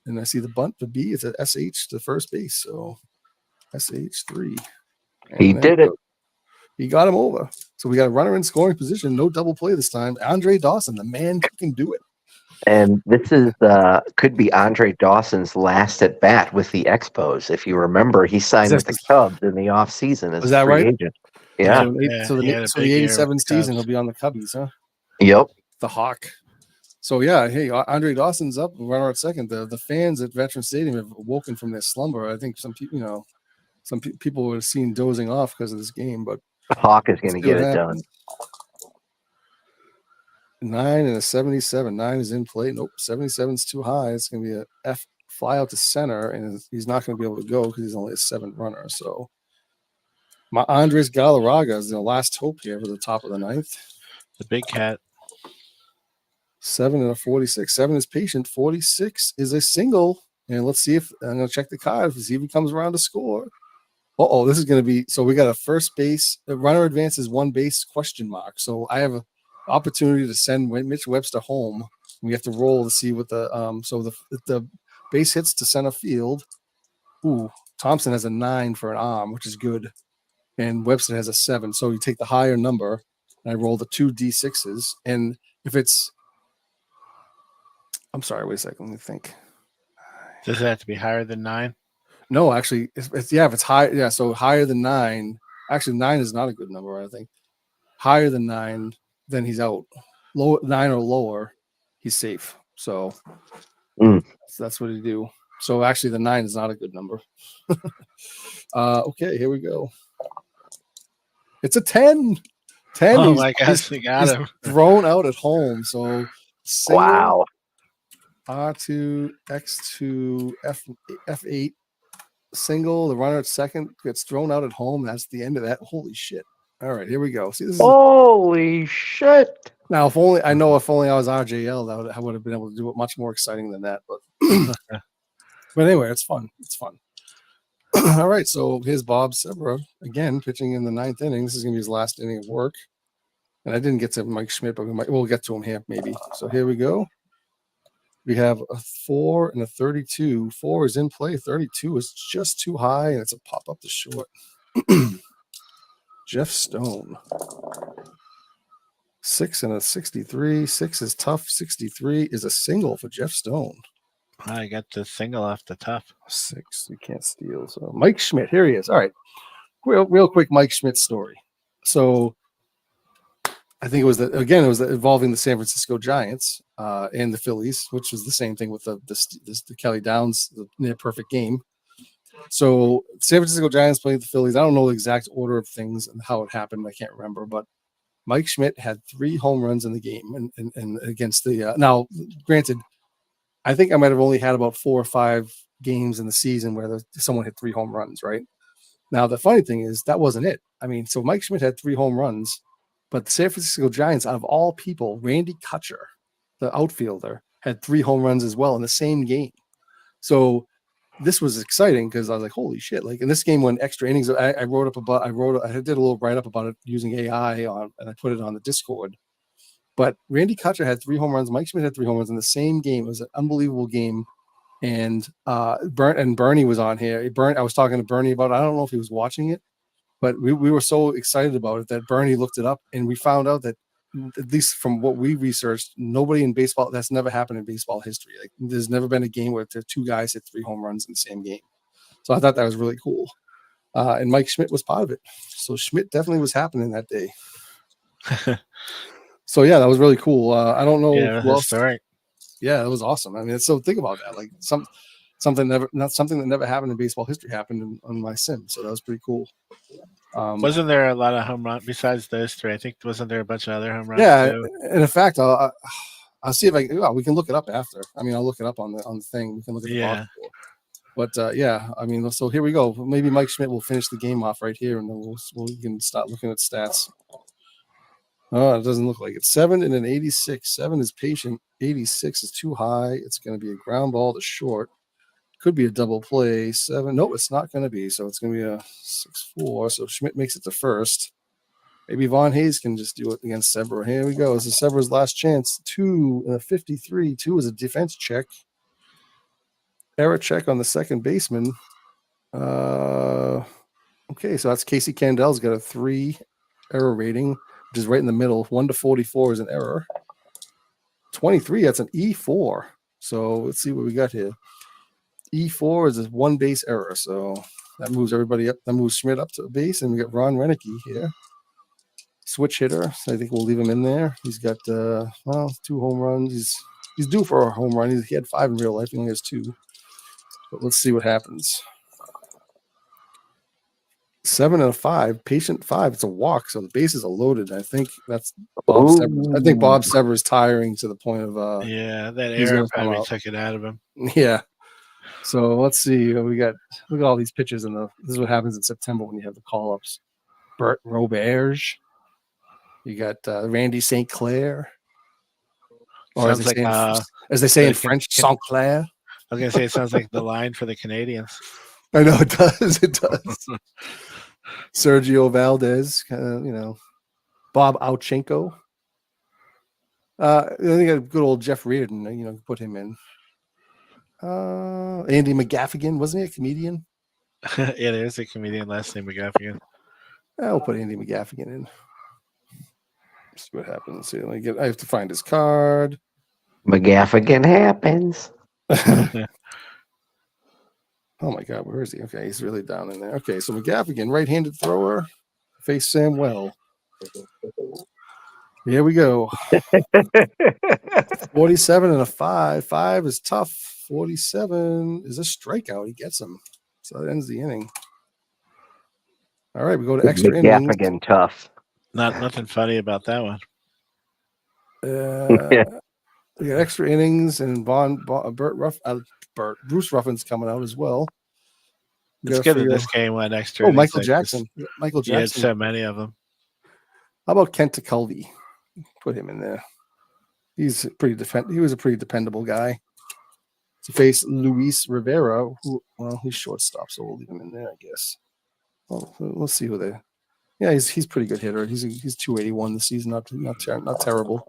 and I see the bunt. The B is an SH to first base. So SH3. He did it. He got him over. So we got a runner in scoring position. No double play this time. Andre Dawson, the man who can do it. And this is could be Andre Dawson's last at bat with the Expos. If you remember, he signed with the Cubs in the offseason as a free agent. Yeah. So the 87 season he'll be on the Cubbies, huh? Yep. The Hawk. So yeah, hey, Andre Dawson's up, runner at second. The fans at Veterans Stadium have woken from their slumber. I think some people were seen dozing off because of this game, but Hawk is going to get it done. 9 and a 77. 9 is in play. Nope, 77 is too high. It's going to be a F fly out to center, and he's not going to be able to go because he's only a 7th runner. So my Andres Galarraga is the last hope here for the top of the 9th. The big cat. 7 and a 46. 7 is patient. 46 is a single. And let's see if I'm going to check the card to see if he comes around to score. This is going to be so. We got a first base. The runner advances 1 base ? So I have an opportunity to send Mitch Webster home. We have to roll to see what the base hits to center field. Ooh, Thompson has a 9 for an arm, which is good, and Webster has a 7. So you take the higher number, and I roll the 2 D6s. And if it's, I'm sorry, wait a second, let me think. Does it have to be higher than 9? No, actually, if it's high, yeah. So higher than 9. Actually, 9 is not a good number. I think higher than 9, then he's out. 9 or lower, he's safe. So that's what he do. So actually, the 9 is not a good number. Okay, here we go. It's a 10. 10. Oh my gosh, they got him. Thrown out at home. So single, wow. R2, X2, F8, single. The runner at second gets thrown out at home. That's the end of that. Holy shit. All right, here we go. See, this is holy shit. Now, if only I was RJL, I would have been able to do it much more exciting than that. But anyway, it's fun. It's fun. All right, so here's Bob Sebra again pitching in the 9th inning. This is going to be his last inning of work. And I didn't get to Mike Schmidt, but we'll get to him here maybe. So here we go. We have a 4 and a 32. 4 is in play. 32 is just too high, and it's a pop up to short. Jeff Stone. 6 and a 63. 6 is tough. 63 is a single for Jeff Stone. I got the single off the tough. 6. You can't steal. So Mike Schmidt, here he is. All right. Real quick Mike Schmidt story. So I think it was involving the San Francisco Giants and the Phillies, which was the same thing with the Kelly Downs, the near perfect game. So San Francisco Giants played the Phillies. I don't know the exact order of things and how it happened. I can't remember, but Mike Schmidt had 3 home runs in the game and against the now, granted, I think I might have only had about 4 or 5 games in the season where someone hit 3 home runs, right? Now, the funny thing is that wasn't it. I mean, so Mike Schmidt had 3 home runs, but the San Francisco Giants, out of all people, Randy Kutcher, the outfielder, had 3 home runs as well in the same game. So this was exciting because I was like, holy shit. Like in this game went extra innings. I did a little write-up about it using AI and I put it on the Discord. But Randy Kutcher had 3 home runs. Mike Schmidt had 3 home runs in the same game. It was an unbelievable game. And Bernie was on here. I was talking to Bernie about it. I don't know if he was watching it, but we were so excited about it that Bernie looked it up and we found out that, at least from what we researched, nobody in baseball, that's never happened in baseball history. Like there's never been a game where 2 guys hit 3 home runs in the same game. So I thought that was really cool. And Mike Schmidt was part of it. So Schmidt definitely was happening that day. So yeah, that was really cool. I don't know. Yeah, that's right. Yeah, that was awesome. I mean, so think about that. Like something that never happened in baseball history happened on my sim. So that was pretty cool. Wasn't there a lot of home runs besides those 3? I think wasn't there a bunch of other home runs? Yeah, too? and in fact, I'll see if we can look it up after. I mean, I'll look it up on the thing. We can look at the box score. But yeah, I mean, so here we go. Maybe Mike Schmidt will finish the game off right here, and then we can start looking at stats. Oh, it doesn't look like it. 7 and an 86. 7 is patient. 86 is too high. It's going to be a ground ball to short. Could be a double play. 7. No, it's not going to be. So it's going to be a 6-4. So Schmidt makes it to first. Maybe Von Hayes can just do it against Sebra. Here we go. This is Sebra's last chance. 2 and a 53. 2 is a defense check. Error check on the second baseman. Okay, so that's Casey Candel's got a 3 error rating, which is right in the middle. 1 to 44 is an error. 23, that's an E4. So let's see what we got here. E4 is a 1 base error. So that moves everybody up. That moves Schmidt up to base, and we got Ron Renicky here. Switch hitter. So I think we'll leave him in there. He's got 2 home runs. He's due for a home run. He had 5 in real life. He only has 2. But let's see what happens. 7 and a 5, patient 5. It's a walk, so the bases are loaded. I think that's Bob Sever. I think Bob Sever is tiring to the point of that error probably took it out of him. Yeah. So let's see. We got look at all these pitches this is what happens in September when you have the call-ups. Bert Roberge. You got Randy St. Clair. Or as they say in French, St. Clair. I was gonna say it sounds like the line for the Canadians. I know it does. It does. Sergio Valdez, Bob Auchenko. I think a good old Jeff Reardon, put him in. Andy McGaffigan, wasn't he a comedian? Yeah, there's a comedian last name McGaffigan. I'll put Andy McGaffigan in. See what happens. See, I have to find his card. McGaffigan happens. Oh my God, where is he? Okay, he's really down in there. Okay, so McGaffigan, right-handed thrower, face Samuel. Here we go. 47 and a 5. 5 is tough. 47 is a strikeout. He gets him. So that ends the inning. All right, we go to extra innings. Again, tough. Nothing funny about that one. We got extra innings and Bruce Ruffin's coming out as well. It's good that this game went extra. Oh, Michael Jackson. Michael Jackson. You had so many of them. How about Kent Tekulve? Put him in there. He was a pretty dependable guy. To face Luis Rivera, he's shortstop, so we'll leave him in there, I guess. Well, we'll see who they. Yeah, he's pretty good hitter. He's 281 this season, not terrible.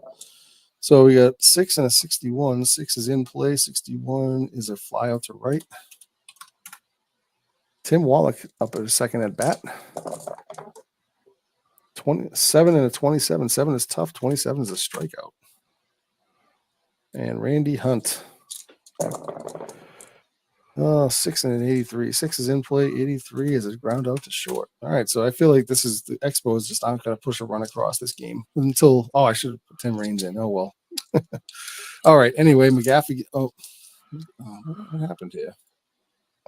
So we got 6 and a 61. 6 is in play. 61 is a fly out to right. Tim Wallach up at a second at bat. 27 and a 27. 7 is tough. 27 is a strikeout. And Randy Hunt. 6 and an 83. 6 is in play. 83 is a ground out to short. All right, so I feel like this is the Expos just aren't going to push a run across this game until. Oh, I should have put Tim Raines in. Oh well. All right. Anyway, McGaffey. Oh, what happened here?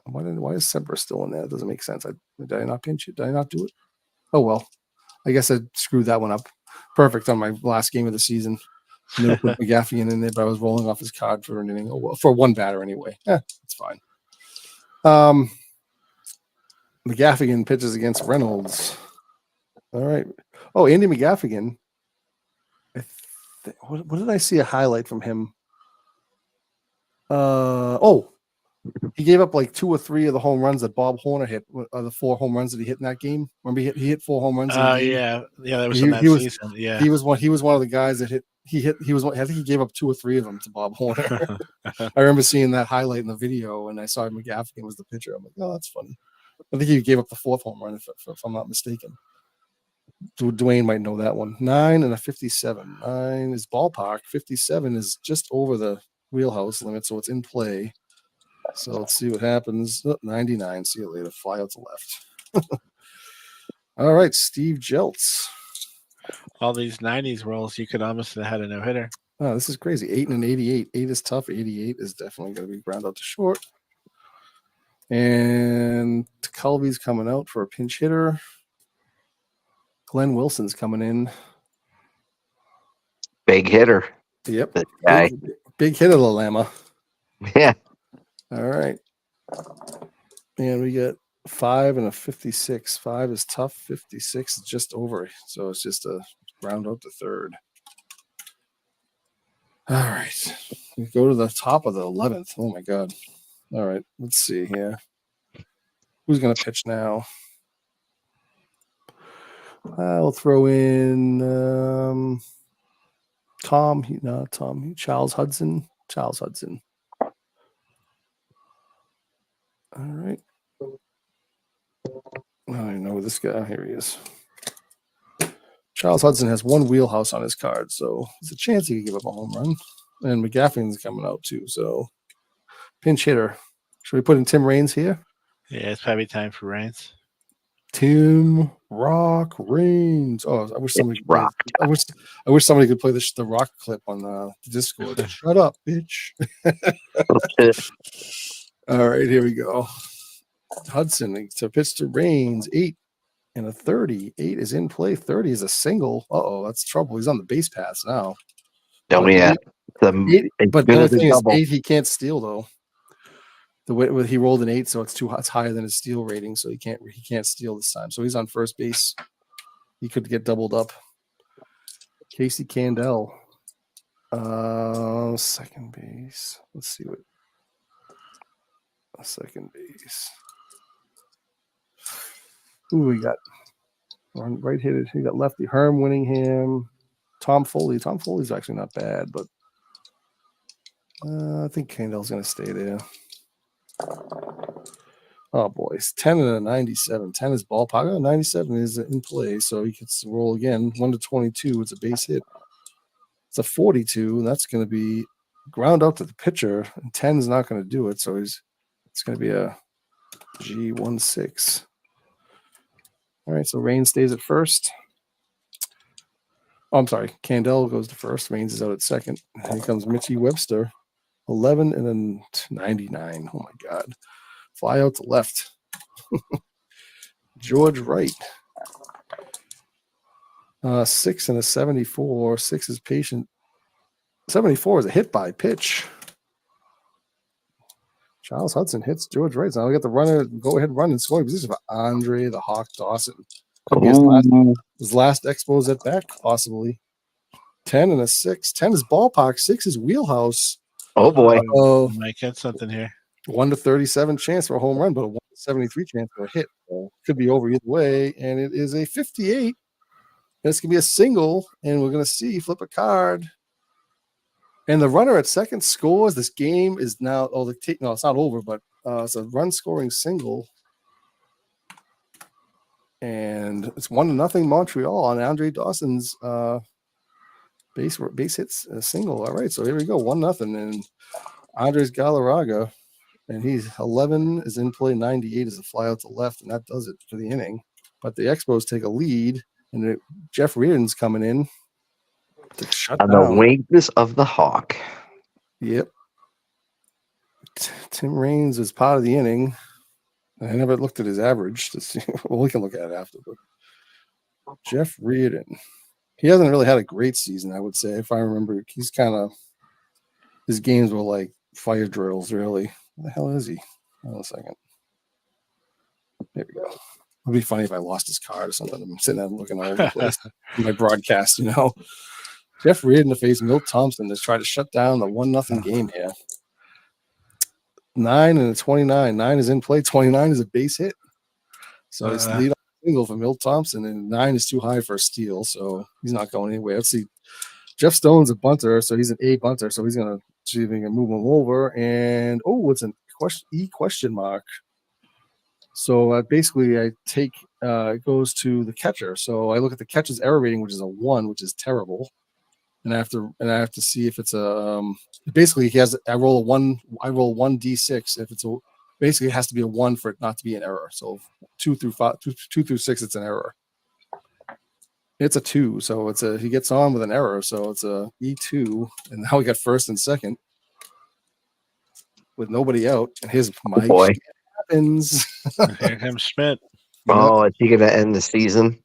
Why is Semper still in there? It doesn't make sense. Did I not pinch it? Did I not do it? Oh well. I guess I screwed that one up. Perfect on my last game of the season. No, put McGaffey in there, but I was rolling off his card for an inning. Oh well, for one batter anyway. It's fine. McGaffigan pitches against Reynolds. All right. Oh, Andy McGaffigan. What did I see a highlight from him? He gave up like 2 or 3 of the home runs that Bob Horner hit. The 4 home runs that he hit in that game. Remember, he hit 4 home runs. Yeah, that was in that season. Yeah, he was one of the guys that hit. He was. I think he gave up 2 or 3 of them to Bob Horner. I remember seeing that highlight in the video, and I saw McGaffigan was the pitcher. I'm like, oh, that's funny. I think he gave up the 4th home run, if I'm not mistaken. Dwayne might know that one. 9 and a 57. 9 is ballpark. 57 is just over the wheelhouse limit, so it's in play. So let's see what happens. 99. See you later. Fly out to left. All right, Steve Jeltz. All these 90s rolls, you could almost have had a no-hitter. Oh, this is crazy. 8 and an 88. 8 is tough. 88 is definitely going to be ground out to short. And Tekulve's coming out for a pinch hitter. Glenn Wilson's coming in. Big hitter. Yep. This guy. Big hitter, Lalama. Yeah. All right. And we get 5 and a 56. 5 is tough. 56 is just over. So it's just a round out to third. All right. We go to the top of the 11th. Oh, my God. All right. Let's see here. Who's going to pitch now? I'll throw in Charles Hudson. Charles Hudson. All right. I know this guy. Here he is. Charles Hudson has 1 wheelhouse on his card, so there's a chance he could give up a home run. And McGaffin's coming out too, so pinch hitter. Should we put in Tim Raines here? Yeah, it's probably time for Raines. Tim Rock Raines. Oh, I wish somebody could play, I wish somebody could play the Rock clip on the Discord. Shut up, bitch. All right, here we go. Hudson to pitch to Raines. 8 and a 30. 8 is in play. 30 is a single. That's trouble. He's on the base pass now. But the other thing is 8 he can't steal though. The way he rolled an 8, so it's higher than his steal rating, so he can't steal this time. So he's on first base. He could get doubled up. Casey Candell, second base. Let's see what second base. Who we got? Right hitter. We got lefty Herm Winningham. Tom Foley. Tom Foley's actually not bad, but I think Candell's going to stay there. Oh, boys. 10 and a 97. 10 is ballpark. 97 is in play, so he gets to roll again. 1 to 22. It's a base hit. It's a 42, and that's going to be ground out to the pitcher, and 10 is not going to do it, so it's going to be a G16. All right, so Raines stays at first. Oh, I'm sorry. Candell goes to first. Raines is out at second. Here comes Mitchie Webster. 11 and then 99. Oh, my God. Fly out to left. George Wright. 6 and a 74. 6 is patient. 74 is a hit by pitch. Charles Hudson hits George Wright. So now we got the runner, go ahead, run and scoring position for Andre the Hawk Dawson. Could be his last Expos at bat, possibly. 10 and a 6. 10 is ballpark. 6 is wheelhouse. Oh boy. Might get something here. 1 to 37 chance for a home run, but a 1 to 73 chance for a hit. So could be over either way. And it is a 58. This can be a single, and we're going to see flip a card. And the runner at second scores. This game is now, no, it's not over, but it's a run scoring single. And it's 1-0 Montreal on Andre Dawson's base hits a single. All right, so here we go, 1-0. And Andres Galarraga, and he's 11 is in play, 98 is a fly out to left, and that does it for the inning. But the Expos take a lead, and Jeff Reardon's coming in to shut on down. The wings of the Hawk. Yep. Tim Raines is part of the inning. I never looked at his average to see. Well, we can look at it after. But Jeff Reardon, he hasn't really had a great season, I would say. If I remember, he's kind of, his games were like fire drills, really. Where the hell is he? Hold on a second. There we go. It'd be funny if I lost his card or something. I'm sitting there looking all over the place in my broadcast, you know. Jeff Reardon to face Milt Thompson to try to shut down the 1-0 game here. 9 and a 29. 9 is in play. 29 is a base hit. So it's lead off single for Milt Thompson, and 9 is too high for a steal, so he's not going anywhere. Let's see. Jeff Stone's a bunter, so he's an A bunter, so he's going to see if he can move him over. And, it's a question mark. So basically I take it goes to the catcher. So I look at the catcher's error rating, which is a 1, which is terrible. And I have to see if it's a basically I roll 1d6. If it's basically it has to be a 1 for it not to be an error. So 2 through 6, it's an error. It's a 2, so he gets on with an error, so it's a E2, and now we got first and second with nobody out. And here's Mike. Boy. Happens. Here comes Schmidt. Oh, is he going to end the season?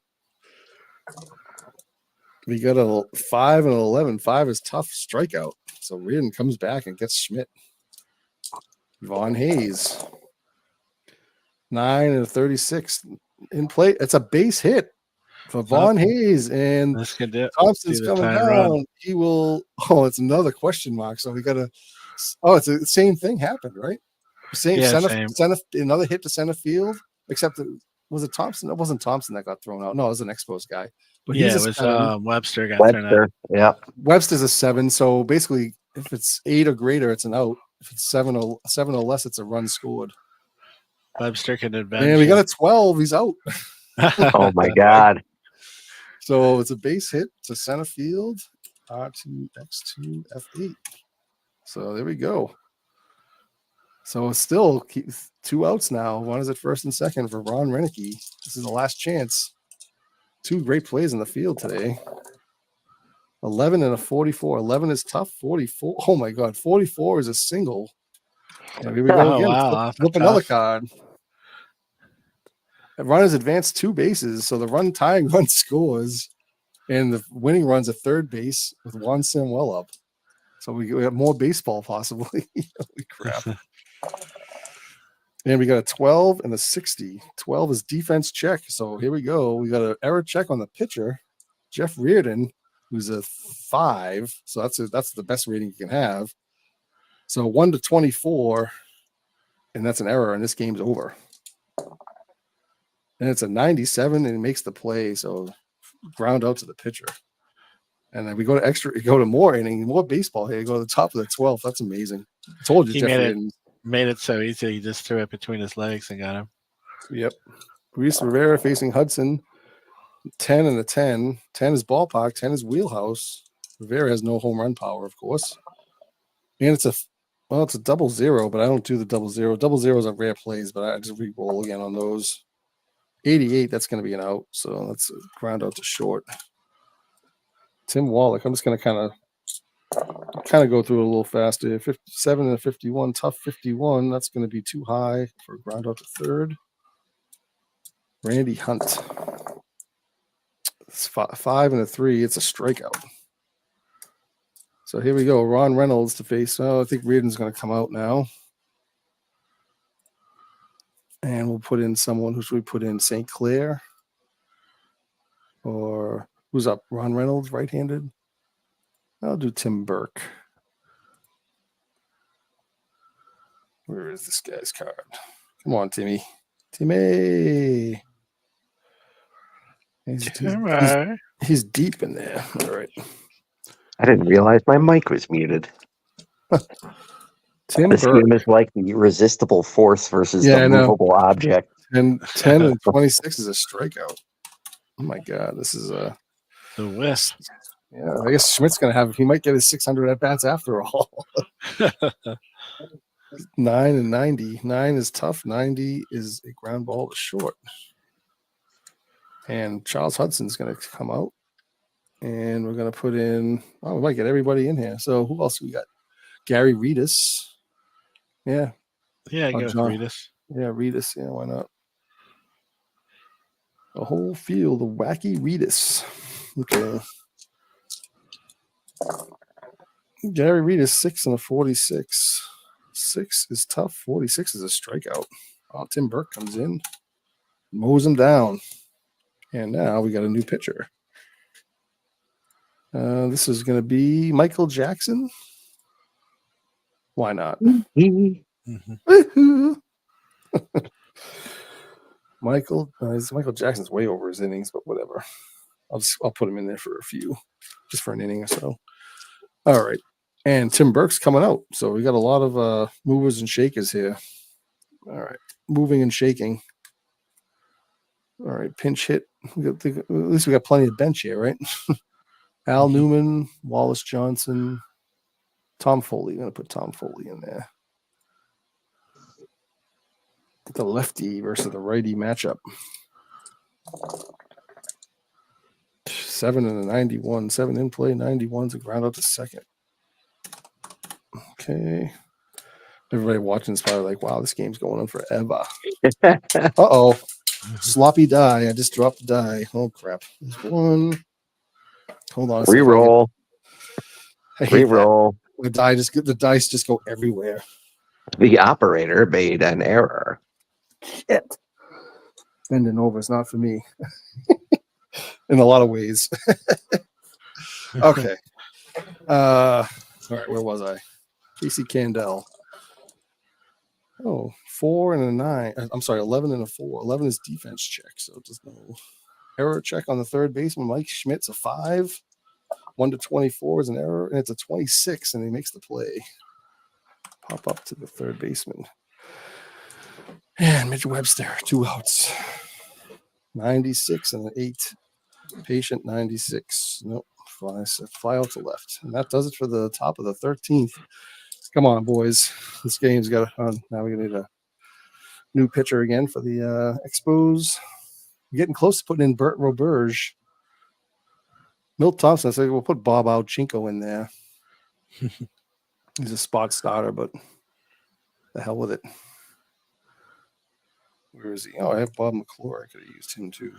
We got a 5 and 11. 5 is tough strikeout. So Reardon comes back and gets Schmidt. Vaughn Hayes. 9 and a 36 in play. It's a base hit for Vaughn Hayes, and Thompson's coming down. Run. He will. It's another question mark. So we got to. It's the same thing happened, right? Same. Another hit to center field, except was it Thompson? It wasn't Thompson that got thrown out. No, it was an exposed guy. But it was Webster got thrown out. Yeah, Webster's a 7. So basically, if it's 8 or greater, it's an out. If it's 7 or less, it's a run scored. Webster can advance. And we got a 12. He's out. Oh my God! So it's a base hit to center field. R2, X2, F8. So there we go. So it's still 2 outs now. One is at first and second for Ron Renicky. This is the last chance. 2 great plays in the field today. 11 and a 44. 11 is tough. 44. Oh my God. 44 is a single. And here we go again. Wow. Flip another card. The runners advanced 2 bases. So the tying run scores. And the winning run's at third base with Juan Samuel up. So we have more baseball possibly. Holy crap. And we got a 12 and a 60. 12 is defense check. So here we go. We got an error check on the pitcher, Jeff Reardon, who's a 5. So that's the best rating you can have. So 1 to 24, and that's an error, and this game's over. And it's a 97, and he makes the play. So ground out to the pitcher. And then we go to more inning, more baseball here. You go to the top of the 12th. That's amazing. I told you, Jeff Reardon made it so easy. He just threw it between his legs and got him. Yep. Luis Rivera facing Hudson. 10 and a 10. 10 is ballpark. 10 is wheelhouse. Rivera has no home run power, of course. And it's a 0-0, but I don't do the 0-0. 0-0s are rare plays, but I just re-roll again on those. 88, that's going to be an out. So let's ground out to short. Tim Wallach. I'm just going to kind of go through it a little faster. 57 and 51, tough 51. That's going to be too high for ground out to third. Randy Hunt. It's 5 and a 3. It's a strikeout. So here we go. Ron Reynolds to face. Oh, I think Reardon's going to come out now. And we'll put in someone. Who should we put in? St. Clair? Or who's up? Ron Reynolds, right-handed? I'll do Tim Burke. Where is this guy's card? Come on, Timmy. Timmy. He's deep in there. All right. I didn't realize my mic was muted. This game is like the irresistible force versus the movable object. And 10 and 26 is a strikeout. Oh my God, this is the West. Yeah, I guess Schmidt's gonna have. He might get his 600 at bats after all. 9 and 90. 9 is tough. 90 is a ground ball to short. And Charles Hudson's gonna come out, and we're gonna put in. Oh, we might get everybody in here. So who else we got? Gary Reedus. Yeah. Yeah, I guess Reedus. Yeah, Reedus. Yeah, why not? A whole field of wacky Reedus. Okay. Gary Reedus, 6 and a 46. 6 is tough. 46 is a strikeout. Oh, Tim Burke comes in, mows him down. And now we got a new pitcher. This is going to be Michael Jackson. Why not? Michael Jackson's way over his innings, but whatever. I'll put him in there for a few, just for an inning or so. All right, and Tim Burke's coming out, so we got a lot of movers and shakers here. All right, moving and shaking. All right, pinch hit. At least we got plenty of bench here, right? Al Newman, Wallace Johnson, Tom Foley. I'm gonna put Tom Foley in there. The lefty versus the righty matchup. 7 and a 91. 7 in play. 91's a ground out to second. Okay. Everybody watching is probably like, wow, this game's going on forever. Uh-oh. Sloppy die. I just dropped the die. Oh, crap. There's one. Hold on. Reroll. Reroll. The dice just go everywhere. The operator made an error. Shit. Bending over is not for me. In a lot of ways. Okay. All right, where was I? Casey Candell. Oh, 4 and a 9. I'm sorry, 11 and a 4. 11 is defense check, so just no error check on the third baseman. Mike Schmidt's a 5. 1 to 24 is an error, and it's a 26, and he makes the play. Pop up to the third baseman. And Mitch Webster, 2 outs. 96 and an 8. Patient 96. Nope. Fly out to left. And that does it for the top of the 13th. Come on, boys. This game's got now we're going to need a new pitcher again for the Expos. We're getting close to putting in Bert Roberge. Milt Thompson said we'll put Bob Alchinko in there. He's a spot starter, but the hell with it. Where is he? Oh, I have Bob McClure. I could have used him too.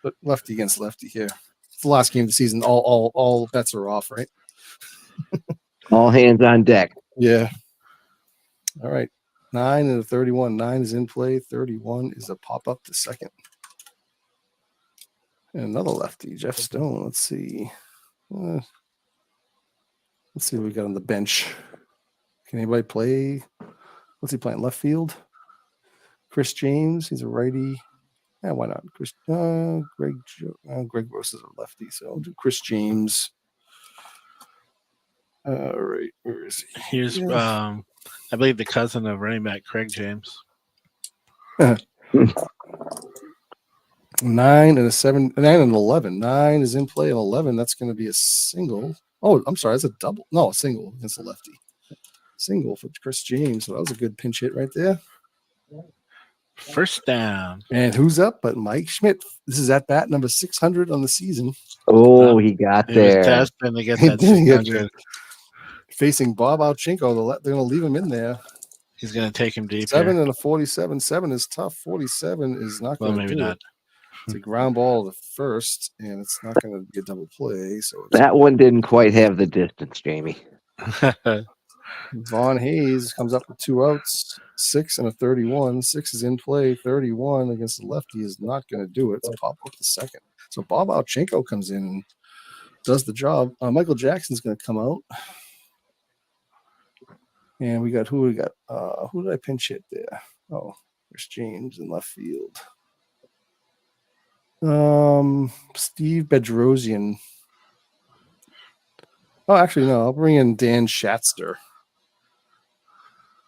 But lefty against lefty here. It's the last game of the season. All bets are off, right? All hands on deck. Yeah. All right. 9 and a 31. 9 is in play. 31 is a pop up to second. And another lefty, Jeff Stone. Let's see. Let's see what we got on the bench. Can anybody play? What's he playing? Left field? Chris James. He's a righty. Yeah, why not? Greg Gross is a lefty, so I'll do Chris James. All right, where is he? Here's, I believe, the cousin of running back Craig James. 9 and a 7, 9 and 11. 9 is in play, and 11. That's going to be a single. Oh, I'm sorry, that's a double. No, a single against the lefty. Single for Chris James. So that was a good pinch hit right there. First down. And who's up but Mike Schmidt? This is at bat number 600 on the season. Oh, he got there. Testing to get that 600. Facing Bob Alchinko. They're going to leave him in there. He's going to take him deep. 7 and a 47. 7 is tough. 47 is not going to do it. It's a ground ball to first, and it's not going to be a double play. So that one didn't quite have the distance, Jamie. Vaughn Hayes comes up with 2 outs, 6 and a 31. 6 is in play. 31 against the lefty is not going to do it. It's a pop up to second. So Bob Alchenko comes in and does the job. Michael Jackson's going to come out. And we got who did I pinch hit there? Oh, there's James in left field. Steve Bedrosian. Oh, actually, no. I'll bring in Dan Schatzter.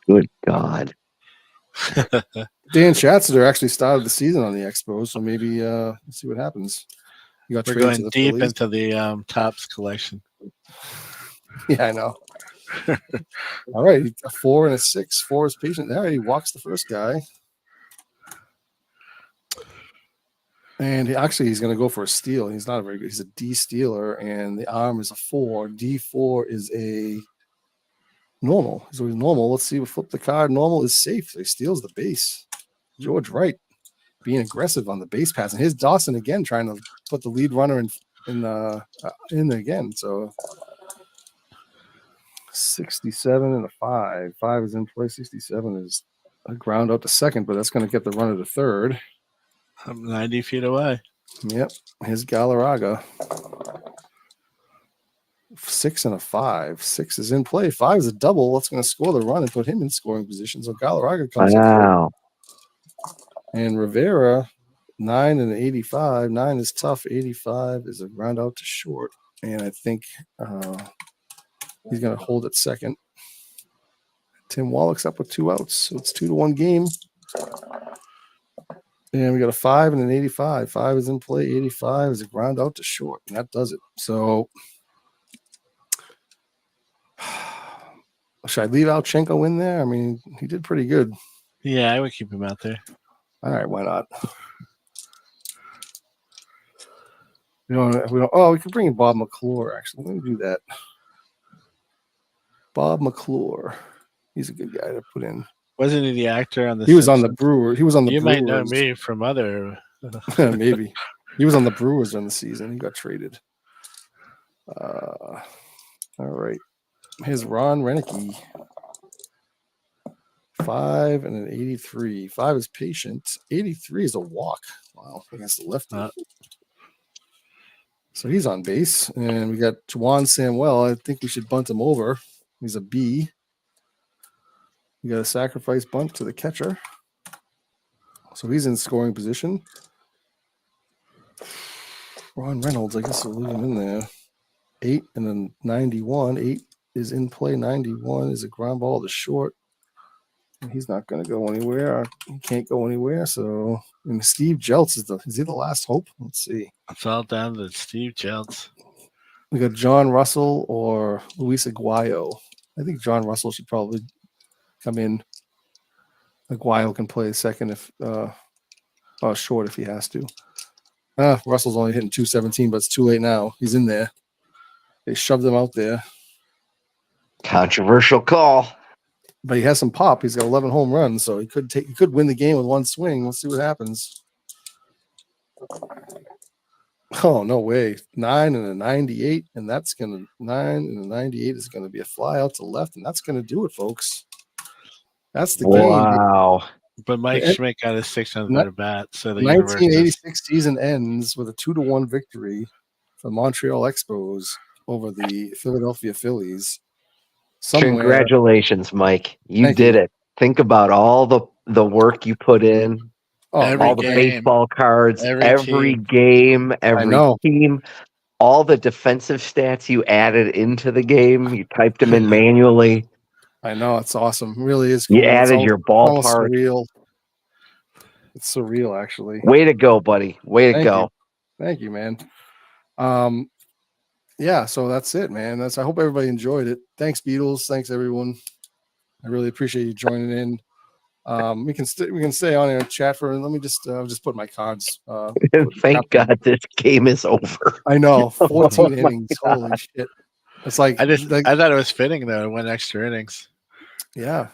Good God. Dan Schatzter actually started the season on the Expos, so maybe let's see what happens. We're going deep into the Topps collection. Yeah, I know. All right, a 4 and a 6. 4 is patient. There, he walks the first guy. And he's going to go for a steal. He's not a very good. He's a D stealer, and the arm is a 4. D4 is a normal. So he's normal. Let's see. We'll flip the card. Normal is safe. So he steals the base. George Wright being aggressive on the base pass, and here's Dawson again trying to put the lead runner in again. So 67 and a 5. 5 is in play. 67 is a ground out to second, but that's going to get the runner to third. I'm 90 feet away. Yep. Here's Galarraga. 6 and a 5. 6 is in play. 5 is a double. That's going to score the run and put him in scoring position. So Galarraga comes in. And Rivera, 9 and an 85. 9 is tough. 85 is a ground out to short. And I think he's going to hold at second. Tim Wallach's up with 2 outs. So it's 2-1 game. And we got a 5 and an 85. 5 is in play. 85 is a ground out to short. And that does it. So should I leave Alchenko in there? I mean, he did pretty good. Yeah, I would keep him out there. All right, why not? We don't. Oh, we could bring in Bob McClure, actually. Let me do that. Bob McClure. He's a good guy to put in. Wasn't he the actor on the He was on the Brewers. He was on the You Brewers. might know me from other. Maybe. He was on the Brewers during the season. He got traded. All right. Here's Ron Renicky. 5 and an 83. 5 is patient. 83 is a walk. Wow. Against the lefty. So he's on base. And we got Juan Samuel. I think we should bunt him over. He's a B. We got a sacrifice bunt to the catcher. So he's in scoring position. Ron Reynolds, I guess we'll leave him in there. 8 and then 91. 8 is in play. 91 is a ground ball to short. And he's not going to go anywhere. He can't go anywhere. So and Steve Jeltz is he the last hope? Let's see. It's all down to Steve Jeltz. We got John Russell or Luis Aguayo. I think John Russell should probably come in. Aguayo can play second if short if he has to. Russell's only hitting 217, but it's too late now. He's in there. They shoved him out there. Controversial call. But he has some pop. He's got 11 home runs, so he could win the game with one swing. Let's see what happens. Oh, no way. 9 and a 98, and that's going to 9 and a 98 is going to be a fly out to left, and that's going to do it, folks. That's the game. Wow. But Mike Schmidt got his 600 at bat. So the 1986 season ends with a 2-1 victory for Montreal Expos over the Philadelphia Phillies. Congratulations, Mike. You did it. Think about all the work you put in. All the baseball cards, every game, every team, all the defensive stats you added into the game. You typed them in manually. I know. It's awesome. It really is cool. You added your ballpark. Surreal. It's surreal, actually. Way to go, buddy. Way to go. Thank you, man. Yeah, so that's it, man. I hope everybody enjoyed it. Thanks, Beatles. Thanks, everyone. I really appreciate you joining in. We can stay on and chat for. Let me just put my cards. Thank God this game is over. I know, 14 innings. Holy shit! It's like I thought it was fitting though. It went extra innings. Yeah.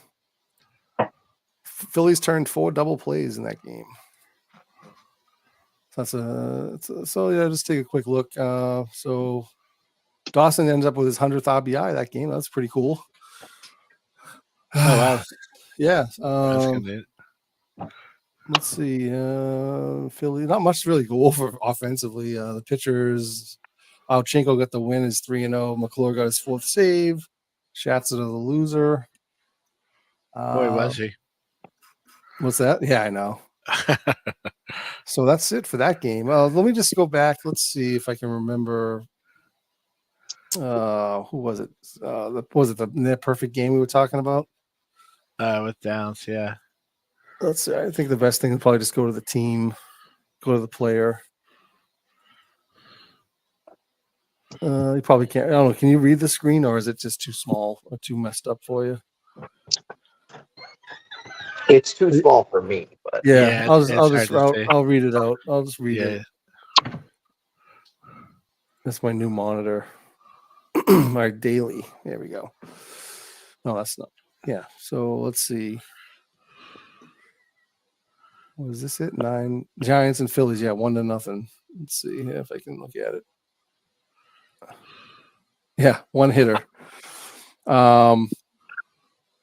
Phillies turned 4 double plays in that game. So yeah, just take a quick look. So Dawson ends up with his 100th RBI that game. That's pretty cool. Oh wow. Yeah. That's good. Let's see. Philly, not much to really go over offensively. The pitchers, Chinko got the win, is 3-0. McClure got his 4th save. Schatzer the loser. Boy, was he. What's that? Yeah, I know. So that's it for that game. Let me just go back. Let's see if I can remember. Who was it? Was it the near perfect game we were talking about? With Downs, yeah. Let's see. I think the best thing is probably just go to the team, go to the player. You probably can't. I don't know. Can you read the screen, or is it just too small or too messed up for you? It's too small for me, but yeah, I'll read it out. I'll just read it. That's my new monitor. My daily. There we go. No, that's not. Yeah. So let's see. Was this it? 9 Giants and Phillies. Yeah, 1-0. Let's see if I can look at it. Yeah, 1 hitter.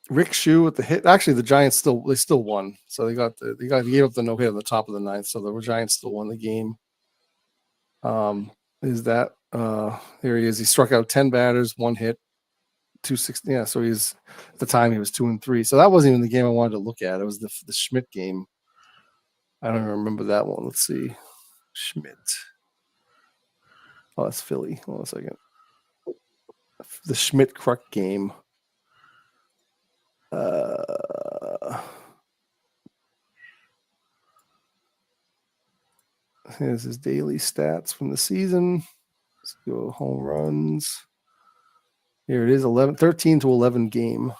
Rick Shue with the hit. Actually, the Giants still won. So they gave up the no hit on the top of the 9th. So the Giants still won the game. Is that there he is? He struck out 10 batters, 1 hit, 260. Yeah, so he's at the time he was 2-3. So that wasn't even the game I wanted to look at. It was the Schmidt game. I don't even remember that one. Let's see. Schmidt. Oh, that's Philly. Hold on a second. The Schmidt-Kruk game. Here's his daily stats from the season. Let's go home runs. Here it is, 13-11 game.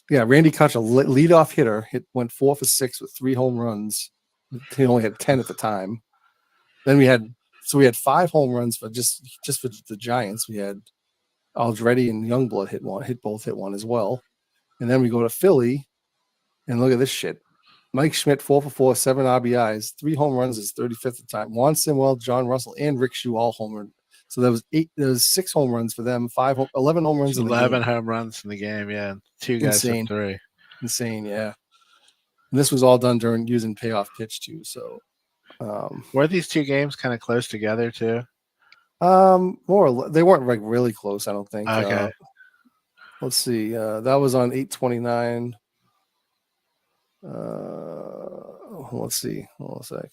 Yeah, Randy Kutch, a leadoff hitter, went 4 for 6 with 3 home runs. He only had 10 at the time. Then we had 5 home runs for just for the Giants. We had Aldretti and Youngblood both hit one as well. And then we go to Philly, and look at this shit. Mike Schmidt, 4 for 4, 7 RBIs, 3 home runs, is 35th at the time. Juan Simwell, John Russell, and Rick Shue all homered. So there was 6 home runs for them, 11 home runs in the game. 11 home runs in the game, yeah. 2 guys with 3. Insane, yeah. And this was all done during using Payoff Pitch too. So were these 2 games kind of close together too? They weren't like really close, I don't think. Okay. Let's see. That was on 8/29. Let's see. Hold on a sec.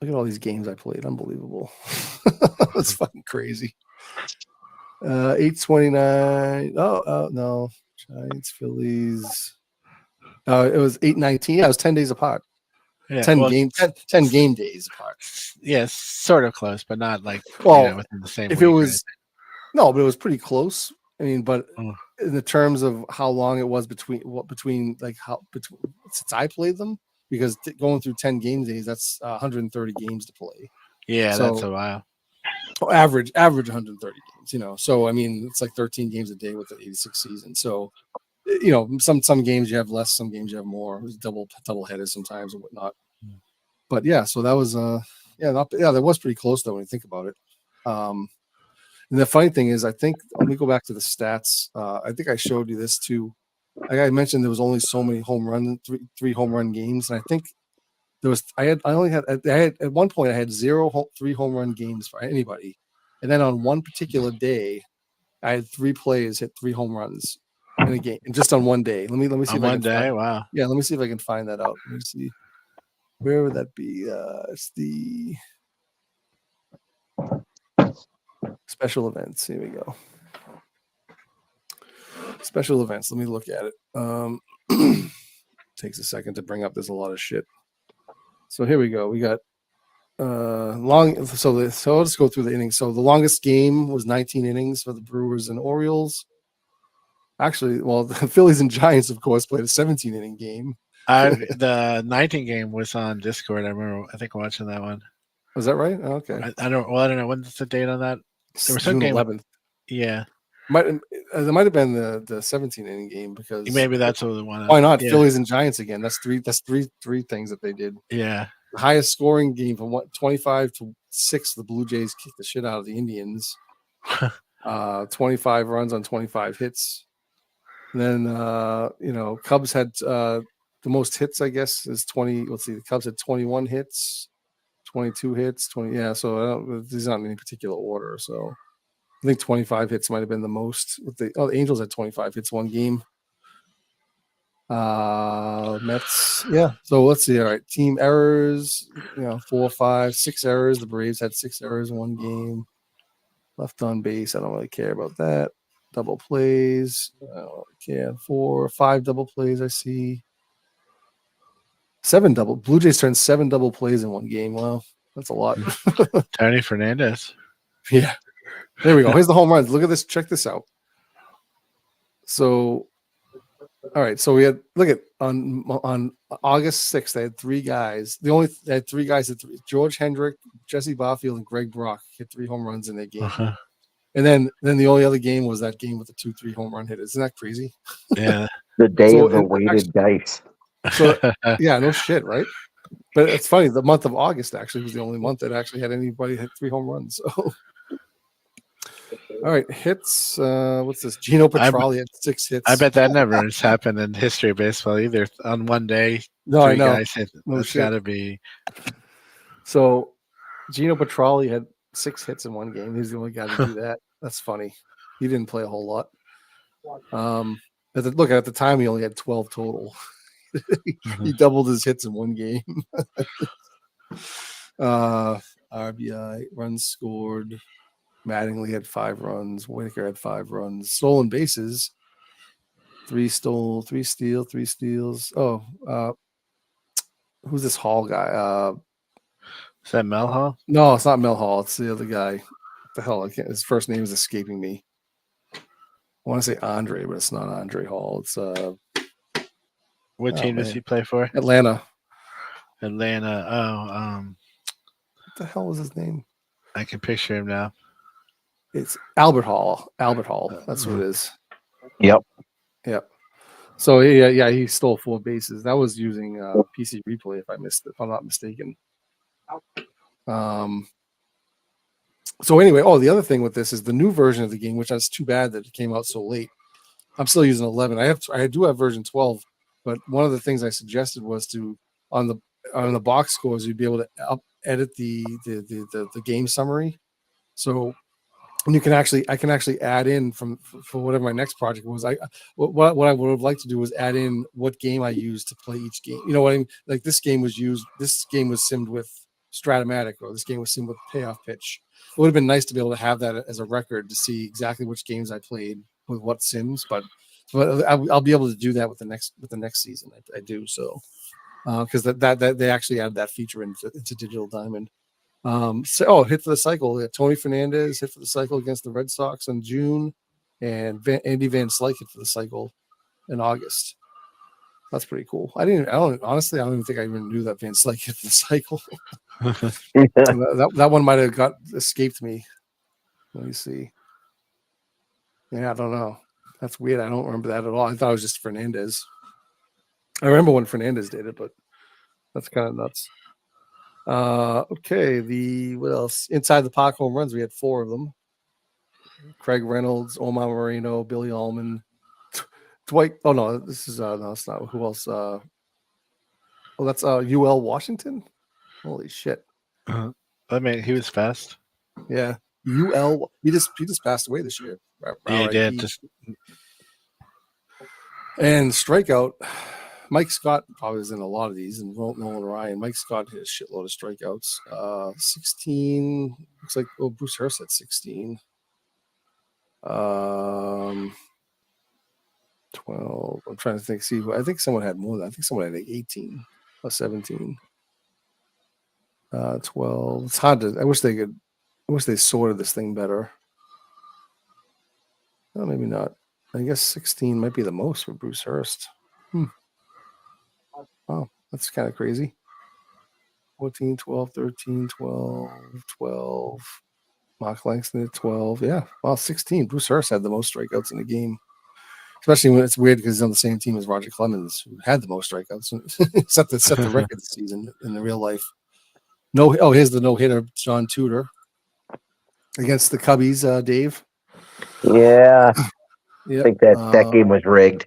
Look at all these games I played. Unbelievable. That's fucking crazy. 8/29. Oh, no. Giants, Phillies. It was 8/19. Yeah, it was 10 days apart. Yeah, 10 game days apart. Yeah, sort of close, but not like within the same if week, it was no, but it was pretty close. I mean, but in the terms of how long it was between since I played them, because going through 10 game days, that's 130 games to play. Yeah, so, that's a while. Average 130 games, So I mean, it's like 13 games a day with the 86 season. So some games you have less, some games you have more. It was double headers sometimes and whatnot. But yeah, so that was that was pretty close though when you think about it. And the funny thing is, I think, let me go back to the stats. I think I showed you this too. Like I mentioned, there was only so many three home run games, and I think at one point I had 3 home run games for anybody, and then on one particular day, I had 3 players hit 3 home runs in a game, and just on one day. Let me see. On one day, wow. Yeah, let me see if I can find that out. Let me see. Where would that be? It's the special events. Here we go. Special events. Let me look at it. Takes a second to bring up. There's a lot of shit. So here we go. We got long. So I'll just go through the innings. So the longest game was 19 innings for the Brewers and Orioles. Actually, well, the Phillies and Giants, of course, played a 17-inning game. The 19 game was on Discord. I think watching that one. Was that right? Oh, okay. I don't know. When's the date on that? There was June 11th. Yeah. There might have been the 17 inning game because maybe that's the one. Why not? Yeah. Phillies and Giants again. That's three things that they did. Yeah. The highest scoring game from 25-6. The Blue Jays kicked the shit out of the Indians. 25 runs on 25 hits. And then Cubs had the most hits, I guess, is 20. Let's see, the Cubs had 21 hits, 22 hits, 20. Yeah, so these aren't in any particular order. So I think 25 hits might have been the most. The Angels had 25 hits one game. Mets, yeah. So let's see. All right, team errors. 4, 5, 6 errors. The Braves had 6 errors in one game. Left on base. I don't really care about that. Double plays. I don't really care. 4, 5 double plays. I see 7 double. Blue Jays turned 7 double plays in one game. Wow, that's a lot. Tony Fernandez. Yeah. There we go. Here's the home runs. Look at this. Check this out. So, all right. So we had on August 6th, they had 3 guys. They had 3 guys at 3. George Hendrick, Jesse Barfield, and Greg Brock hit 3 home runs in their game. Uh-huh. And then the only other game was that game with the 2-3 home run hitters. Isn't that crazy? Yeah. The day of the weighted dice. So yeah, no shit, right? But it's funny. The month of August actually was the only month that actually had anybody hit 3 home runs. So. All right, hits. What's this? Gino Petralli had 6 hits. I bet that never has happened in history of baseball either. On one day, no, 3 I know. Guys hit. No, that's got to be. So, Gino Petralli had 6 hits in one game. He's the only guy to do that. That's funny. He didn't play a whole lot. At the time, he only had 12 total. He doubled his hits in one game. RBI, runs scored. Mattingly had 5 runs. Whitaker had 5 runs. Stolen bases. 3 stole, 3 steal, 3 steals. Oh, who's this Hall guy? Is that Mel Hall? No, it's not Mel Hall. It's the other guy. What the hell? His first name is escaping me. I want to say Andre, but it's not Andre Hall. It's what team does he play for? Atlanta. Oh, what the hell was his name? I can picture him now. It's Albert Hall. Albert Hall. That's what it is. Yep. So yeah, he stole 4 bases. That was using PC replay, if I'm not mistaken. So anyway, the other thing with this is the new version of the game, which is too bad that it came out so late. I'm still using 11. I do have version 12, but one of the things I suggested was to on the box scores you'd be able to edit the game summary. So and I can actually add in for whatever my next project was. What I would have liked to do was add in what game I used to play each game. You know what I mean? Like this game was simmed with Stratomatic, or this game was simmed with Payoff Pitch. It would have been nice to be able to have that as a record to see exactly which games I played with what sims, but I'll be able to do that with the next season. I do so because that they actually added that feature into Digital Diamond. Hit for the cycle. Tony Fernandez hit for the cycle against the Red Sox in June, and Andy Van Slyke hit for the cycle in August. That's pretty cool. Honestly, I don't even think I even knew that Van Slyke hit for the cycle. that one might have escaped me. Let me see. Yeah, I don't know. That's weird. I don't remember that at all. I thought it was just Fernandez. I remember when Fernandez did it, but that's kind of nuts. Okay, what else? Inside the park home runs, we had 4 of them. Craig Reynolds, Omar Moreno, Billy Allman, Dwight. Oh no, this is no, it's not. Who else? That's UL Washington. Holy shit! I mean, he was fast. Yeah, UL. He just passed away this year. Yeah, he did. And strikeout. Mike Scott probably is in a lot of these, and Nolan Ryan. Mike Scott hit a shitload of strikeouts. 16. Looks like Bruce Hurst at 16. 12. I'm trying to think. See, I think someone had more than. I think someone had like 18 or 17. 12. It's hard to. I wish they sorted this thing better. No, maybe not. I guess 16 might be the most for Bruce Hurst. Oh, that's kind of crazy. 14, 12, 13, 12, 12. Mark Langston at 12. Yeah. Well, 16. Bruce Hurst had the most strikeouts in the game. Especially when it's weird because he's on the same team as Roger Clemens, who had the most strikeouts. set the record this season in the real life. Here's the no-hitter, John Tudor. Against the Cubbies, Dave. Yeah. Yep. I think that game was rigged.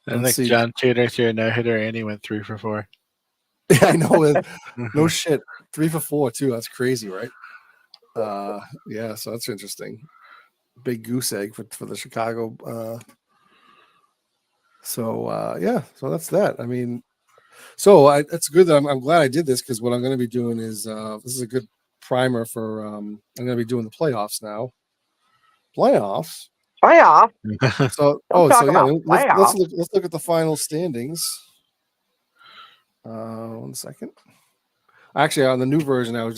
I think John Tudor threw a no-hitter and he went 3 for 4. Yeah, I know. No shit. 3 for 4, too. That's crazy, right? Yeah, so that's interesting. Big goose egg for the Chicago. So that's that. I mean, it's good that I'm glad I did this because what I'm going to be doing is this is a good primer for I'm going to be doing the playoffs now. Playoff. So let's look at the final standings. 1 second. Actually, on the new version, I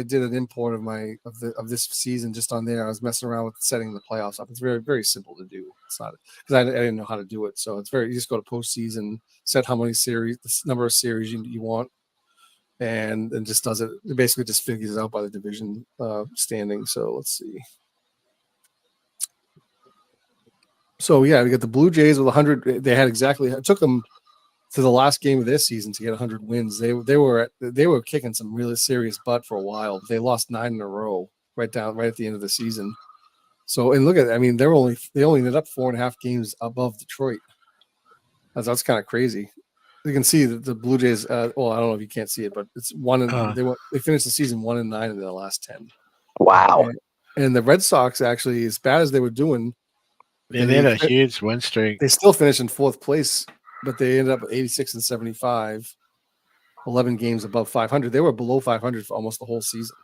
did an import of this season just on there. I was messing around with setting the playoffs up. It's very, very simple to do. It's not because I didn't know how to do it. So you just go to postseason, set how many series, the number of series you want, and just does it. It basically just figures it out by the division standing. So let's see. So yeah, we got the Blue Jays with 100. They had it took them to the last game of this season to get 100 wins. They were kicking some really serious butt for a while. They lost 9 in a row right at the end of the season. So and look at it. I mean, they only ended up 4.5 games above Detroit. That's kind of crazy. You can see that the Blue Jays. I don't know if you can't see it, but it's they finished the season 1-9 in their last 10. Wow. And the Red Sox actually, as bad as they were doing. Yeah, they had a huge win streak. They still finished in 4th place, but they ended up at 86 and 75, 11 games above 500. They were below 500 for almost the whole season,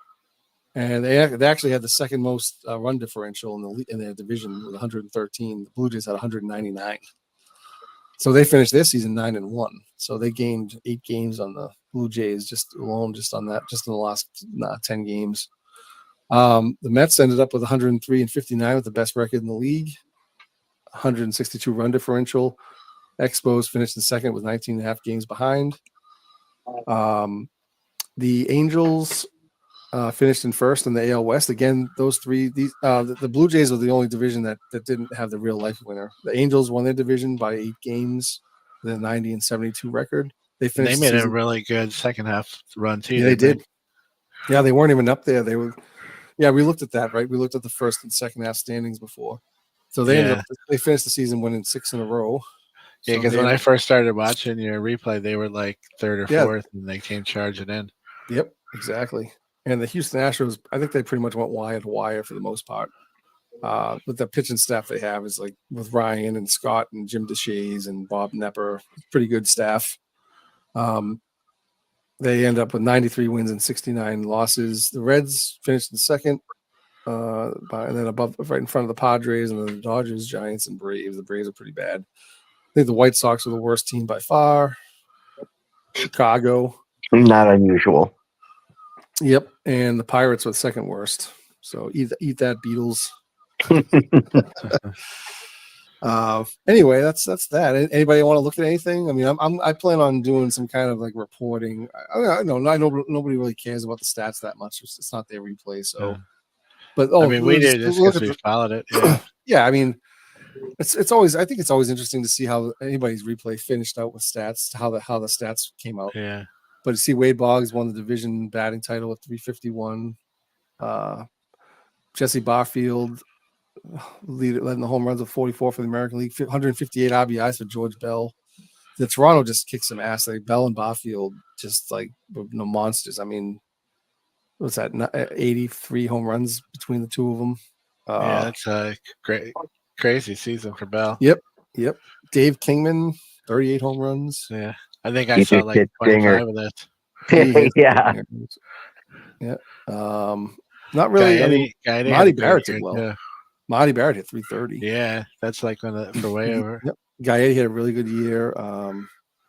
and they actually had the second most run differential in their division with 113. The Blue Jays had 199, so they finished their season 9-1. So they gained 8 games on the Blue Jays just in the last 10 games. The Mets ended up with 103 and 59 with the best record in the league. 162 run differential. Expos finished in second with 19.5 games behind. The Angels finished in first in the AL West. Again, the Blue Jays were the only division that didn't have the real life winner. The Angels won their division by 8 games with a 90 and 72 record. They made a really good second half run too. Yeah, they did. Yeah, they weren't even up there. They were. Yeah, we looked at that, right? We looked at the first and second half standings before. So they finished the season winning 6 in a row. Yeah, because when I first started watching your replay, they were like 3rd or 4th, and they came charging in. Yep, exactly. And the Houston Astros, I think they pretty much went wire to wire for the most part. With the pitching staff they have is like with Ryan and Scott and Jim DeShays and Bob Nepper, pretty good staff. They end up with 93 wins and 69 losses. The Reds finished in second. And then right in front of the Padres and the Dodgers, Giants, and Braves. The Braves are pretty bad. I think the White Sox are the worst team by far. Chicago. Not unusual. Yep. And the Pirates were the second worst. So eat that, Beatles. Anyway, that's that. Anybody want to look at anything? I mean, I plan on doing some kind of like reporting. I know nobody really cares about the stats that much. It's not their replay. So. But I mean, we did just because we followed it. Yeah. Yeah, I mean, it's always. I think it's always interesting to see how anybody's replay finished out with stats, how the stats came out. Yeah. But to see Wade Boggs won the division batting title at 351. Jesse Barfield led the home runs of 44 for the American League. 158 RBIs for George Bell. The Toronto just kicked some ass. Like Bell and Barfield just like monsters. I mean. What's that? 83 home runs between the two of them. Yeah, that's a crazy season for Bell. Yep. Dave Kingman, 38 home runs. Yeah, I think I saw like 25 of that. Yeah. Not really. Marty Barrett did well. Yeah. Marty Barrett hit 330. Yeah, that's like for way over. Yep. Gaetti had a really good year.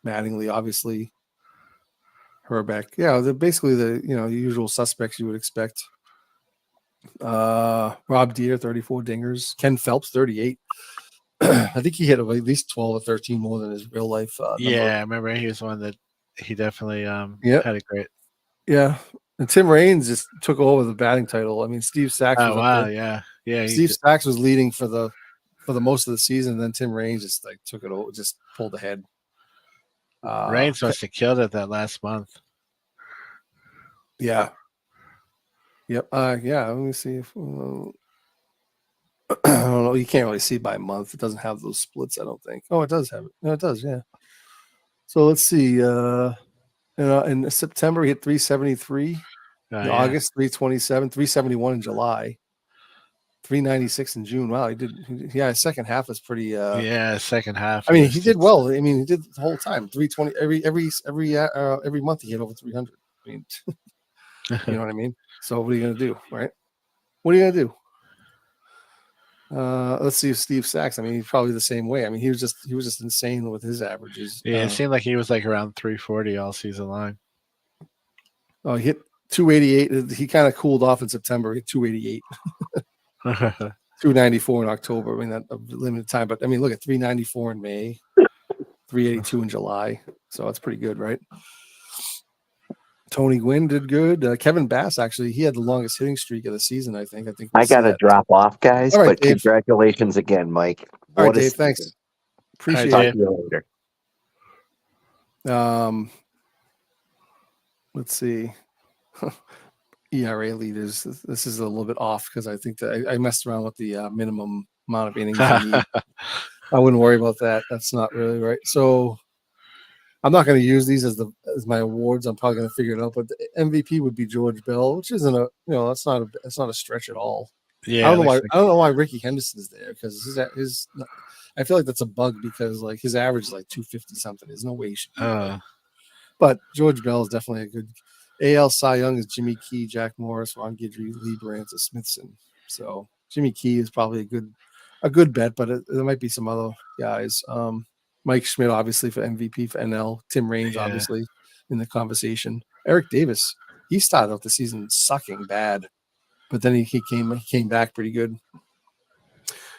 Mattingly, obviously. Herbeck. Yeah, they're basically the usual suspects you would expect. Rob Deere, 34 dingers. Ken Phelps, 38. I think he hit at least 12 or 13 more than his real life number. Yeah, I remember he was one that he definitely had a great. Yeah. And Tim Raines just took over the batting title. I mean, Steve Sachs. Oh wow, yeah. Steve Sachs was leading for the most of the season. And then Tim Raines just like took it over, just pulled ahead. Raines must have killed it that last month. Yeah. Yep. Yeah. Let me see if. I don't know. You can't really see by month. It doesn't have those splits, I don't think. Oh, it does have it. No, it does. Yeah. So let's see. In September, he hit 373. In August, 327, 371 in July, 396 in June. Wow, he did. Yeah, his second half was pretty. Second half. I mean, he did well. I mean, he did the whole time. 320 every month he hit over 300. I mean, you know what I mean. So what are you gonna do, right? What are you gonna do? Let's see if Steve Sachs. I mean, he's probably the same way. I mean, he was just insane with his averages. Yeah, it seemed like he was like around 340 all season long. Oh, he hit 288. He kind of cooled off in September. He hit 288. 294 in October. I mean, that a limited time. But I mean, look at 394 in May, 382 in July. So that's pretty good, right? Tony Gwynn did good. Kevin Bass, actually, he had the longest hitting streak of the season, I think. I got to drop off, guys, right, but Dave. Congratulations again, Mike. All right, Dave, thanks. Appreciate it. Talk to you later. Let's see. ERA leaders. This is a little bit off because I think that I messed around with the minimum amount of innings you need. I wouldn't worry about that. That's not really right. So I'm not going to use these as my awards. I'm probably going to figure it out. But the MVP would be George Bell, which isn't that's not a stretch at all. Yeah, I don't know why Ricky Henderson's there because his I feel like that's a bug because like his average is like 250 something. There's no way he should be there. But George Bell is definitely a good. AL Cy Young is Jimmy Key, Jack Morris, Ron Guidry, Lee Brandt, Smithson. So Jimmy Key is probably a good bet, but there might be some other guys. Mike Schmidt, obviously, for MVP for NL. Tim Raines, obviously, in the conversation. Eric Davis, he started off the season sucking bad, but then he came back pretty good.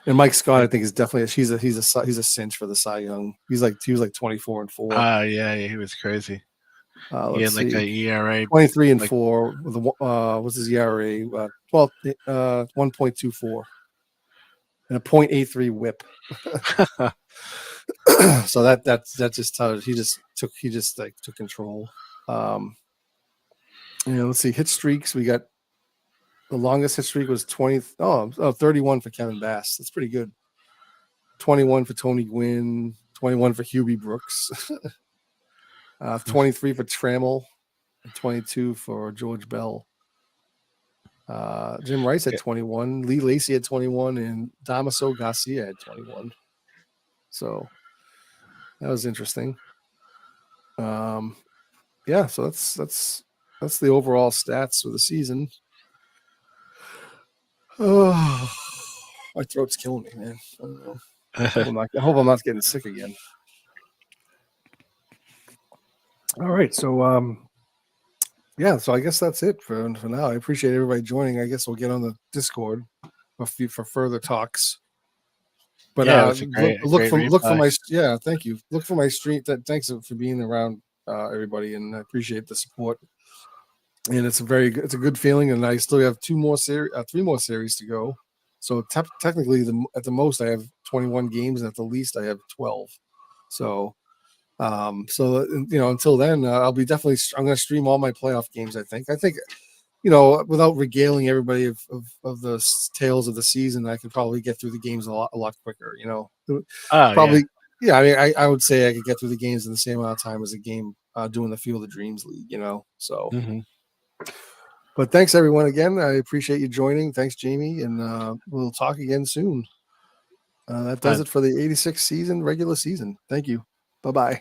And Mike Scott, I think, is definitely he's a cinch for the Cy Young. He was like 24-4. Yeah, he was crazy. He had like a ERA 23-4 with what's his ERA? 1.24 and a 0.83 WHIP. So that just tells he just took control. Let's see, hit streaks. We got the longest hit streak was 31 for Kevin Bass. That's pretty good. 21 for Tony Gwynn, 21 for Hubie Brooks. 23 for Trammell, 22 for George Bell. Jim Rice had 21, Lee Lacy had 21, and Damaso Garcia had 21. So that was interesting. So that's the overall stats for the season. Oh, my throat's killing me, man. I don't know. I hope I'm not getting sick again. All right, so so I guess that's it for now. I appreciate everybody joining. I guess we'll get on the Discord for further talks. But look for my thank you. Look for my stream. Thanks for being around, everybody, and I appreciate the support. And it's a good feeling. And I still have 3 more series to go. So technically, at the most I have 21 games, and at the least I have 12. So. Until then, I'm going to stream all my playoff games. I think, without regaling everybody of the tales of the season, I could probably get through the games a lot quicker, probably. Yeah. I mean, I would say I could get through the games in the same amount of time as a game, doing the Field of Dreams League, so, but thanks everyone again. I appreciate you joining. Thanks, Jamie. And, we'll talk again soon. That does it for the 86th regular season. Thank you. Bye-bye.